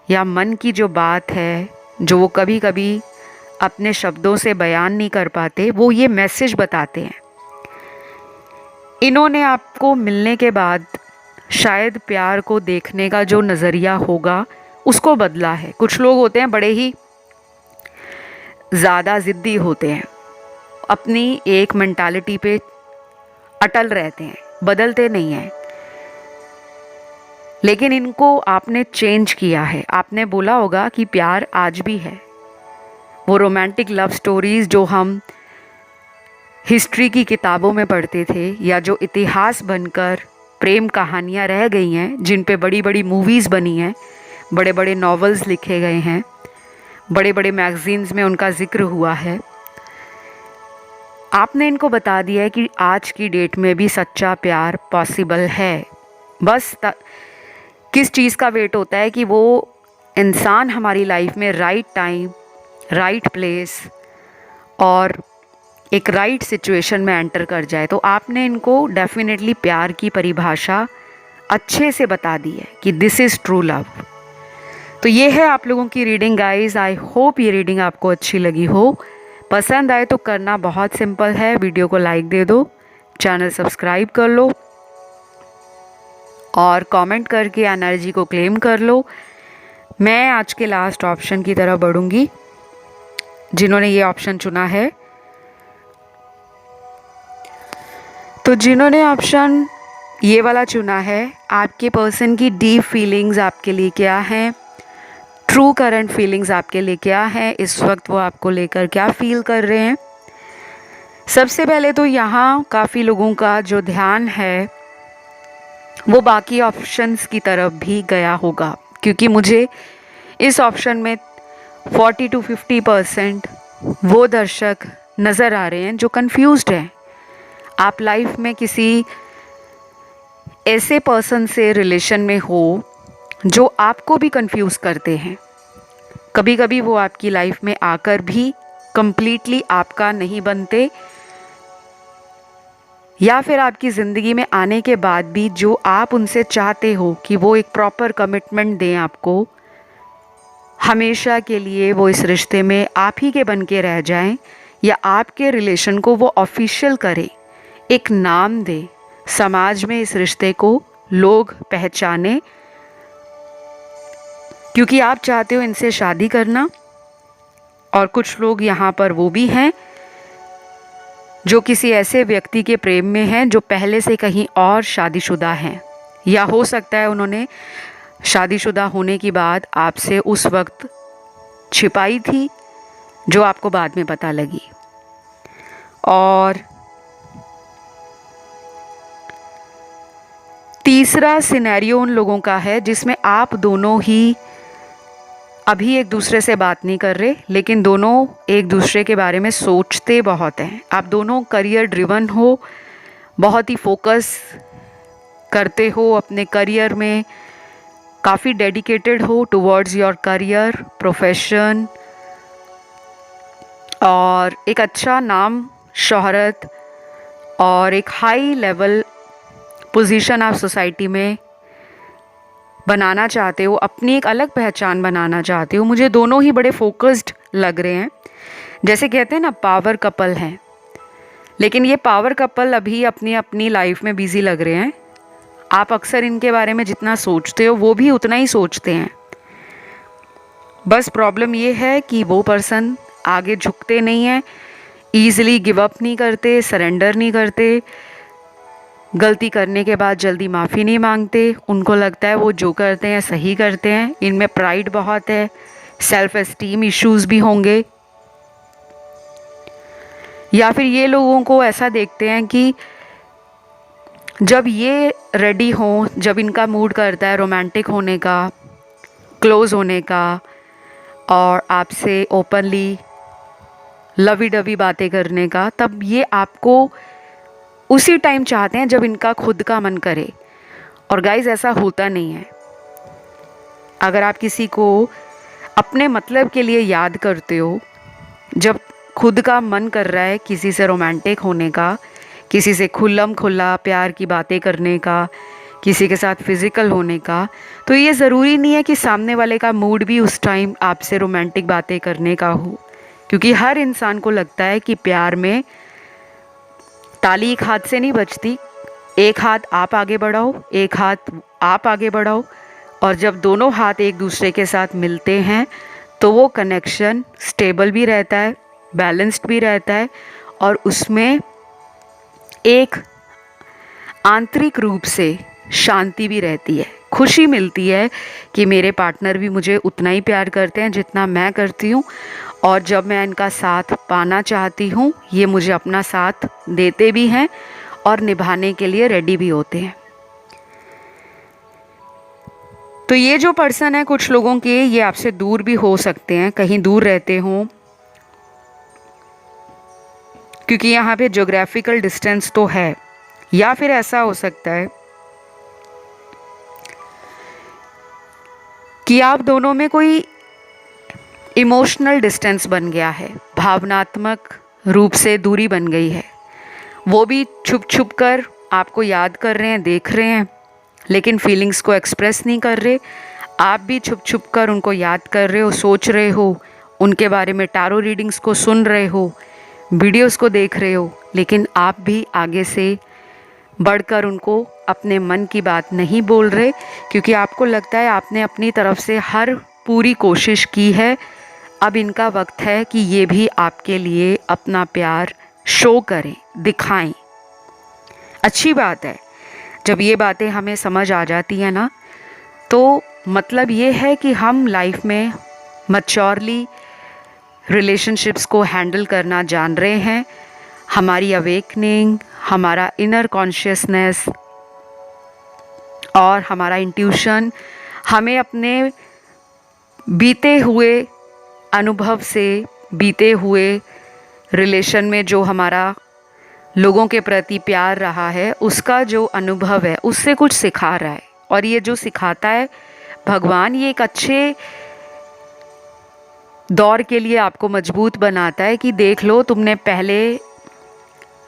या मन की जो बात है, जो वो कभी कभी अपने शब्दों से बयान नहीं कर पाते, वो ये मैसेज बताते हैं। इन्होंने आपको मिलने के बाद शायद प्यार को देखने का जो नज़रिया होगा उसको बदला है। कुछ लोग होते हैं बड़े ही ज़्यादा ज़िद्दी होते हैं, अपनी एक मेंटालिटी पे अटल रहते हैं, बदलते नहीं हैं। लेकिन इनको आपने चेंज किया है। आपने बोला होगा कि प्यार आज भी है। वो रोमांटिक लव स्टोरीज़ जो हम हिस्ट्री की किताबों में पढ़ते थे, या जो इतिहास बनकर प्रेम कहानियाँ रह गई हैं, जिन पे बड़ी बड़ी मूवीज़ बनी हैं, बड़े बड़े नॉवेल्स लिखे गए हैं, बड़े बड़े मैगज़ीन्स में उनका जिक्र हुआ है, आपने इनको बता दिया है कि आज की डेट में भी सच्चा प्यार पॉसिबल है। बस किस चीज़ का वेट होता है कि वो इंसान हमारी लाइफ में राइट टाइम, राइट प्लेस और एक राइट सिचुएशन में एंटर कर जाए। तो आपने इनको डेफिनेटली प्यार की परिभाषा अच्छे से बता दी है कि दिस इज़ ट्रू लव। तो ये है आप लोगों की रीडिंग गाइस। आई होप ये रीडिंग आपको अच्छी लगी हो। पसंद आए तो करना बहुत सिंपल है, वीडियो को लाइक दे दो, चैनल सब्सक्राइब कर लो और कमेंट करके एनर्जी को क्लेम कर लो। मैं आज के लास्ट ऑप्शन की तरफ बढ़ूंगी जिन्होंने ये ऑप्शन चुना है। तो जिन्होंने ऑप्शन ये वाला चुना है, आपके पर्सन की डीप फीलिंग्स आपके लिए क्या हैं, ट्रू करंट फीलिंग्स आपके लिए क्या हैं, इस वक्त वो आपको लेकर क्या फील कर रहे हैं। सबसे पहले तो यहाँ काफ़ी लोगों का जो ध्यान है वो बाकी ऑप्शंस की तरफ भी गया होगा, क्योंकि मुझे इस ऑप्शन में 40 to 50% वो दर्शक नज़र आ रहे हैं जो कंफ्यूज्ड हैं। आप लाइफ में किसी ऐसे पर्सन से रिलेशन में हो जो आपको भी कंफ्यूज करते हैं। कभी कभी वो आपकी लाइफ में आकर भी कंप्लीटली आपका नहीं बनते, या फिर आपकी ज़िंदगी में आने के बाद भी जो आप उनसे चाहते हो कि वो एक प्रॉपर कमिटमेंट दें आपको, हमेशा के लिए वो इस रिश्ते में आप ही के बन के रह जाएं, या आपके रिलेशन को वो ऑफिशियल करें, एक नाम दे, समाज में इस रिश्ते को लोग पहचाने, क्योंकि आप चाहते हो इनसे शादी करना। और कुछ लोग यहाँ पर वो भी हैं जो किसी ऐसे व्यक्ति के प्रेम में हैं जो पहले से कहीं और शादीशुदा हैं, या हो सकता है उन्होंने शादीशुदा होने की बात आपसे उस वक्त छिपाई थी जो आपको बाद में पता लगी। और तीसरा सिनेरियो उन लोगों का है जिसमें आप दोनों ही अभी एक दूसरे से बात नहीं कर रहे, लेकिन दोनों एक दूसरे के बारे में सोचते बहुत हैं। आप दोनों करियर ड्रिवन हो, बहुत ही फोकस करते हो अपने करियर में, काफ़ी डेडिकेटेड हो टुवर्ड्स योर करियर, प्रोफेशन, और एक अच्छा नाम, शोहरत और एक हाई लेवल पोजीशन आप सोसाइटी में बनाना चाहते हो, अपनी एक अलग पहचान बनाना चाहते हो। मुझे दोनों ही बड़े फोकस्ड लग रहे हैं, जैसे कहते हैं ना पावर कपल हैं, लेकिन ये पावर कपल अभी अपनी अपनी लाइफ में बिजी लग रहे हैं। आप अक्सर इनके बारे में जितना सोचते हो वो भी उतना ही सोचते हैं। बस प्रॉब्लम ये है कि वो पर्सन आगे झुकते नहीं हैं, ईज़िली गिव अप नहीं करते, सरेंडर नहीं करते, गलती करने के बाद जल्दी माफ़ी नहीं मांगते। उनको लगता है वो जो करते हैं सही करते हैं। इनमें प्राइड बहुत है, सेल्फ एस्टीम इश्यूज़ भी होंगे। या फिर ये लोगों को ऐसा देखते हैं कि जब ये रेडी हों, जब इनका मूड करता है रोमांटिक होने का, क्लोज़ होने का और आपसे ओपनली लवी डवी बातें करने का, तब ये आपको उसी टाइम चाहते हैं जब इनका खुद का मन करे। और गाइज़ ऐसा होता नहीं है। अगर आप किसी को अपने मतलब के लिए याद करते हो, जब खुद का मन कर रहा है किसी से रोमांटिक होने का, किसी से खुल्लम खुल्ला प्यार की बातें करने का, किसी के साथ फिज़िकल होने का, तो ये ज़रूरी नहीं है कि सामने वाले का मूड भी उस टाइम आपसे रोमांटिक बातें करने का हो, क्योंकि हर इंसान को लगता है कि प्यार में ताली एक हाथ से नहीं बजती, एक हाथ आप आगे बढ़ाओ, एक हाथ आप आगे बढ़ाओ, और जब दोनों हाथ एक दूसरे के साथ मिलते हैं तो वो कनेक्शन स्टेबल भी रहता है, बैलेंस्ड भी रहता है, और उसमें एक आंतरिक रूप से शांति भी रहती है, खुशी मिलती है कि मेरे पार्टनर भी मुझे उतना ही प्यार करते हैं जितना मैं करती हूँ, और जब मैं इनका साथ पाना चाहती हूँ ये मुझे अपना साथ देते भी हैं और निभाने के लिए रेडी भी होते हैं। तो ये जो पर्सन है, कुछ लोगों के ये आपसे दूर भी हो सकते हैं, कहीं दूर रहते हों, क्योंकि यहाँ पे ज्योग्राफिकल डिस्टेंस तो है। या फिर ऐसा हो सकता है कि आप दोनों में कोई इमोशनल डिस्टेंस बन गया है, भावनात्मक रूप से दूरी बन गई है। वो भी छुप छुप कर आपको याद कर रहे हैं, देख रहे हैं, लेकिन फीलिंग्स को एक्सप्रेस नहीं कर रहे। आप भी छुप छुप कर उनको याद कर रहे हो, सोच रहे हो, उनके बारे में टारो रीडिंग्स को सुन रहे हो, वीडियोस को देख रहे हो, लेकिन आप भी आगे से बढ़कर उनको अपने मन की बात नहीं बोल रहे, क्योंकि आपको लगता है आपने अपनी तरफ से हर पूरी कोशिश की है। अब इनका वक्त है कि ये भी आपके लिए अपना प्यार शो करें, दिखाएं। अच्छी बात है, जब ये बातें हमें समझ आ जाती है ना, तो मतलब ये है कि हम लाइफ में मैच्योरली रिलेशनशिप्स को हैंडल करना जान रहे हैं। हमारी अवेकनिंग, हमारा इनर कॉन्शियसनेस और हमारा इंट्यूशन हमें अपने बीते हुए अनुभव से, बीते हुए रिलेशन में जो हमारा लोगों के प्रति प्यार रहा है, उसका जो अनुभव है उससे कुछ सिखा रहा है। और ये जो सिखाता है भगवान, ये एक अच्छे दौर के लिए आपको मजबूत बनाता है कि देख लो, तुमने पहले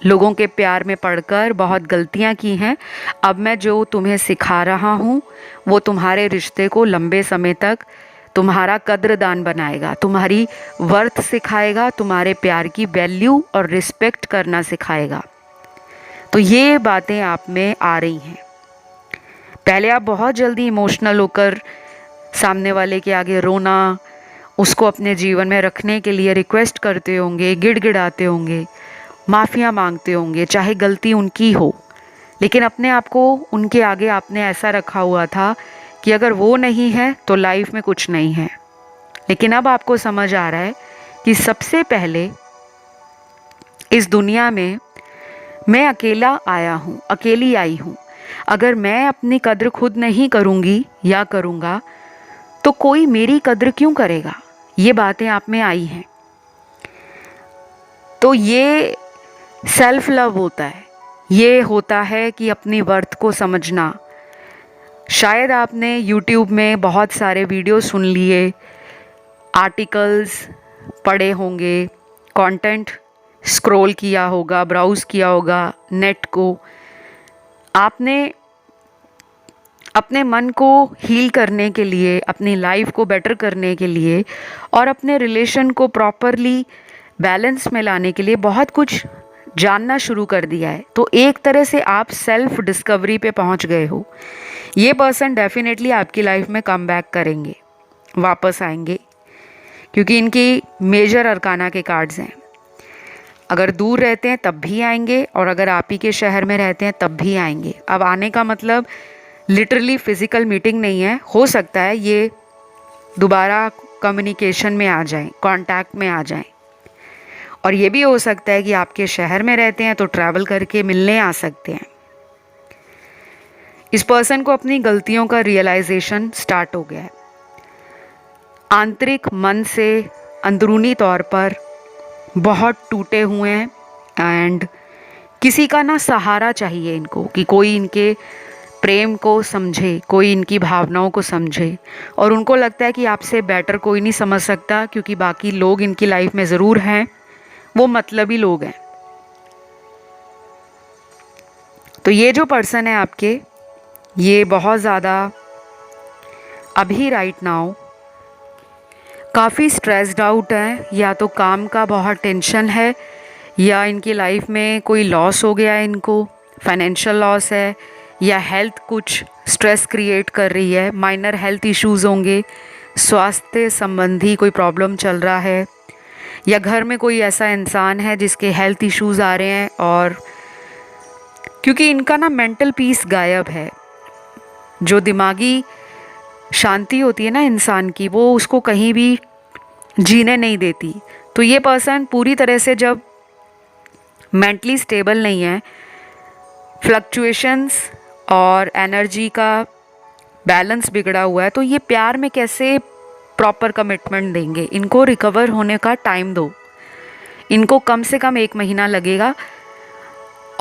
लोगों के प्यार में पड़कर बहुत गलतियां की हैं। अब मैं जो तुम्हें सिखा रहा हूँ वो तुम्हारे रिश्ते को लंबे समय तक तुम्हारा कद्रदान बनाएगा, तुम्हारी वर्थ सिखाएगा, तुम्हारे प्यार की वैल्यू और रिस्पेक्ट करना सिखाएगा। तो ये बातें आप में आ रही हैं। पहले आप बहुत जल्दी इमोशनल होकर सामने वाले के आगे रोना, उसको अपने जीवन में रखने के लिए रिक्वेस्ट करते होंगे, गिड़गिड़ाते होंगे, माफ़ियाँ मांगते होंगे, चाहे गलती उनकी हो, लेकिन अपने आप को उनके आगे आपने ऐसा रखा हुआ था कि अगर वो नहीं है तो लाइफ में कुछ नहीं है। लेकिन अब आपको समझ आ रहा है कि सबसे पहले इस दुनिया में मैं अकेला आया हूँ, अकेली आई हूँ। अगर मैं अपनी कद्र खुद नहीं करूँगी या करूँगा तो कोई मेरी कद्र क्यों करेगा। ये बातें आप में आई हैं। तो ये सेल्फ लव होता है, ये होता है कि अपनी वर्थ को समझना। शायद आपने YouTube में बहुत सारे वीडियो सुन लिए, आर्टिकल्स पढ़े होंगे, कंटेंट स्क्रॉल किया होगा, ब्राउज़ किया होगा नेट को। आपने अपने मन को हील करने के लिए, अपनी लाइफ को बेटर करने के लिए और अपने रिलेशन को प्रॉपरली बैलेंस में लाने के लिए बहुत कुछ जानना शुरू कर दिया है। तो एक तरह से आप सेल्फ डिस्कवरी पे पहुंच गए हो। ये पर्सन डेफिनेटली आपकी लाइफ में कम बैक करेंगे, वापस आएंगे, क्योंकि इनकी मेजर अरकाना के कार्ड्स हैं। अगर दूर रहते हैं तब भी आएंगे, और अगर आप ही के शहर में रहते हैं तब भी आएंगे। अब आने का मतलब लिटरली फिज़िकल मीटिंग नहीं है। हो सकता है ये दोबारा कम्युनिकेशन में आ जाएं, कांटेक्ट में आ जाएं। और ये भी हो सकता है कि आपके शहर में रहते हैं तो ट्रैवल करके मिलने आ सकते हैं। इस पर्सन को अपनी गलतियों का रियलाइजेशन स्टार्ट हो गया है। आंतरिक मन से अंदरूनी तौर पर बहुत टूटे हुए हैं, एंड किसी का ना सहारा चाहिए इनको, कि कोई इनके प्रेम को समझे, कोई इनकी भावनाओं को समझे। और उनको लगता है कि आपसे बेटर कोई नहीं समझ सकता, क्योंकि बाकी लोग इनकी लाइफ में ज़रूर हैं, वो मतलबी लोग हैं। तो ये जो पर्सन है आपके, ये बहुत ज़्यादा अभी राइट नाउ काफ़ी स्ट्रेस्ड आउट है। या तो काम का बहुत टेंशन है, या इनकी लाइफ में कोई लॉस हो गया है, इनको फाइनेंशियल लॉस है, या हेल्थ कुछ स्ट्रेस क्रिएट कर रही है। माइनर हेल्थ इश्यूज़ होंगे, स्वास्थ्य संबंधी कोई प्रॉब्लम चल रहा है, या घर में कोई ऐसा इंसान है जिसके हेल्थ इश्यूज़ आ रहे हैं। और क्योंकि इनका ना मेंटल पीस गायब है, जो दिमागी शांति होती है ना इंसान की, वो उसको कहीं भी जीने नहीं देती। तो ये पर्सन पूरी तरह से जब मेंटली स्टेबल नहीं है, फ्लक्चुएशंस और एनर्जी का बैलेंस बिगड़ा हुआ है, तो ये प्यार में कैसे प्रॉपर कमिटमेंट देंगे। इनको रिकवर होने का टाइम दो। इनको कम से कम 1 महीना लगेगा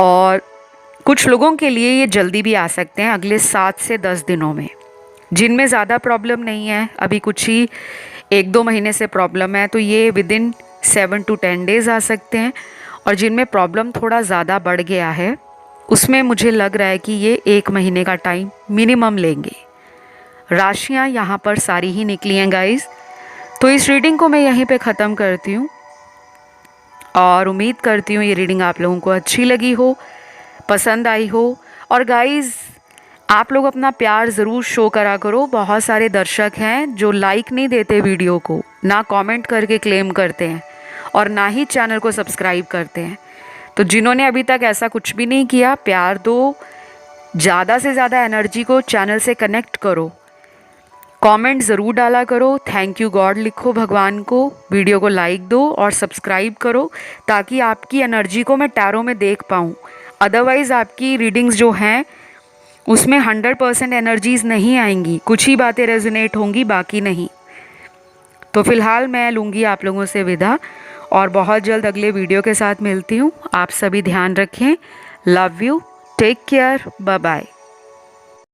और कुछ लोगों के लिए ये जल्दी भी आ सकते हैं, अगले 7 से 10 दिनों में। जिनमें ज़्यादा प्रॉब्लम नहीं है, अभी कुछ ही 1-2 महीने से प्रॉब्लम है, तो ये विदिन 7 to 10 डेज़ आ सकते हैं। और जिनमें प्रॉब्लम थोड़ा ज़्यादा बढ़ गया है, उसमें मुझे लग रहा है कि ये 1 महीने का टाइम मिनिमम लेंगे। राशियाँ यहाँ पर सारी ही निकली हैं गाइज़। तो इस रीडिंग को मैं यहीं पे ख़त्म करती हूँ और उम्मीद करती हूँ ये रीडिंग आप लोगों को अच्छी लगी हो, पसंद आई हो। और गाइज़, आप लोग अपना प्यार ज़रूर शो करा करो। बहुत सारे दर्शक हैं जो लाइक नहीं देते वीडियो को, ना कमेंट करके क्लेम करते हैं और ना ही चैनल को सब्सक्राइब करते हैं। तो जिन्होंने अभी तक ऐसा कुछ भी नहीं किया, प्यार दो, ज़्यादा से ज़्यादा एनर्जी को चैनल से कनेक्ट करो, कमेंट ज़रूर डाला करो, थैंक यू गॉड लिखो भगवान को, वीडियो को लाइक दो और सब्सक्राइब करो ताकि आपकी एनर्जी को मैं टैरो में देख पाऊँ। अदरवाइज़ आपकी रीडिंग्स जो हैं उसमें 100% एनर्जीज़ नहीं आएंगी, कुछ ही बातें रेजोनेट होंगी, बाकी नहीं। तो फ़िलहाल मैं लूँगी आप लोगों से विदा और बहुत जल्द अगले वीडियो के साथ मिलती हूँ। आप सभी ध्यान रखें। Love you, take care, bye bye.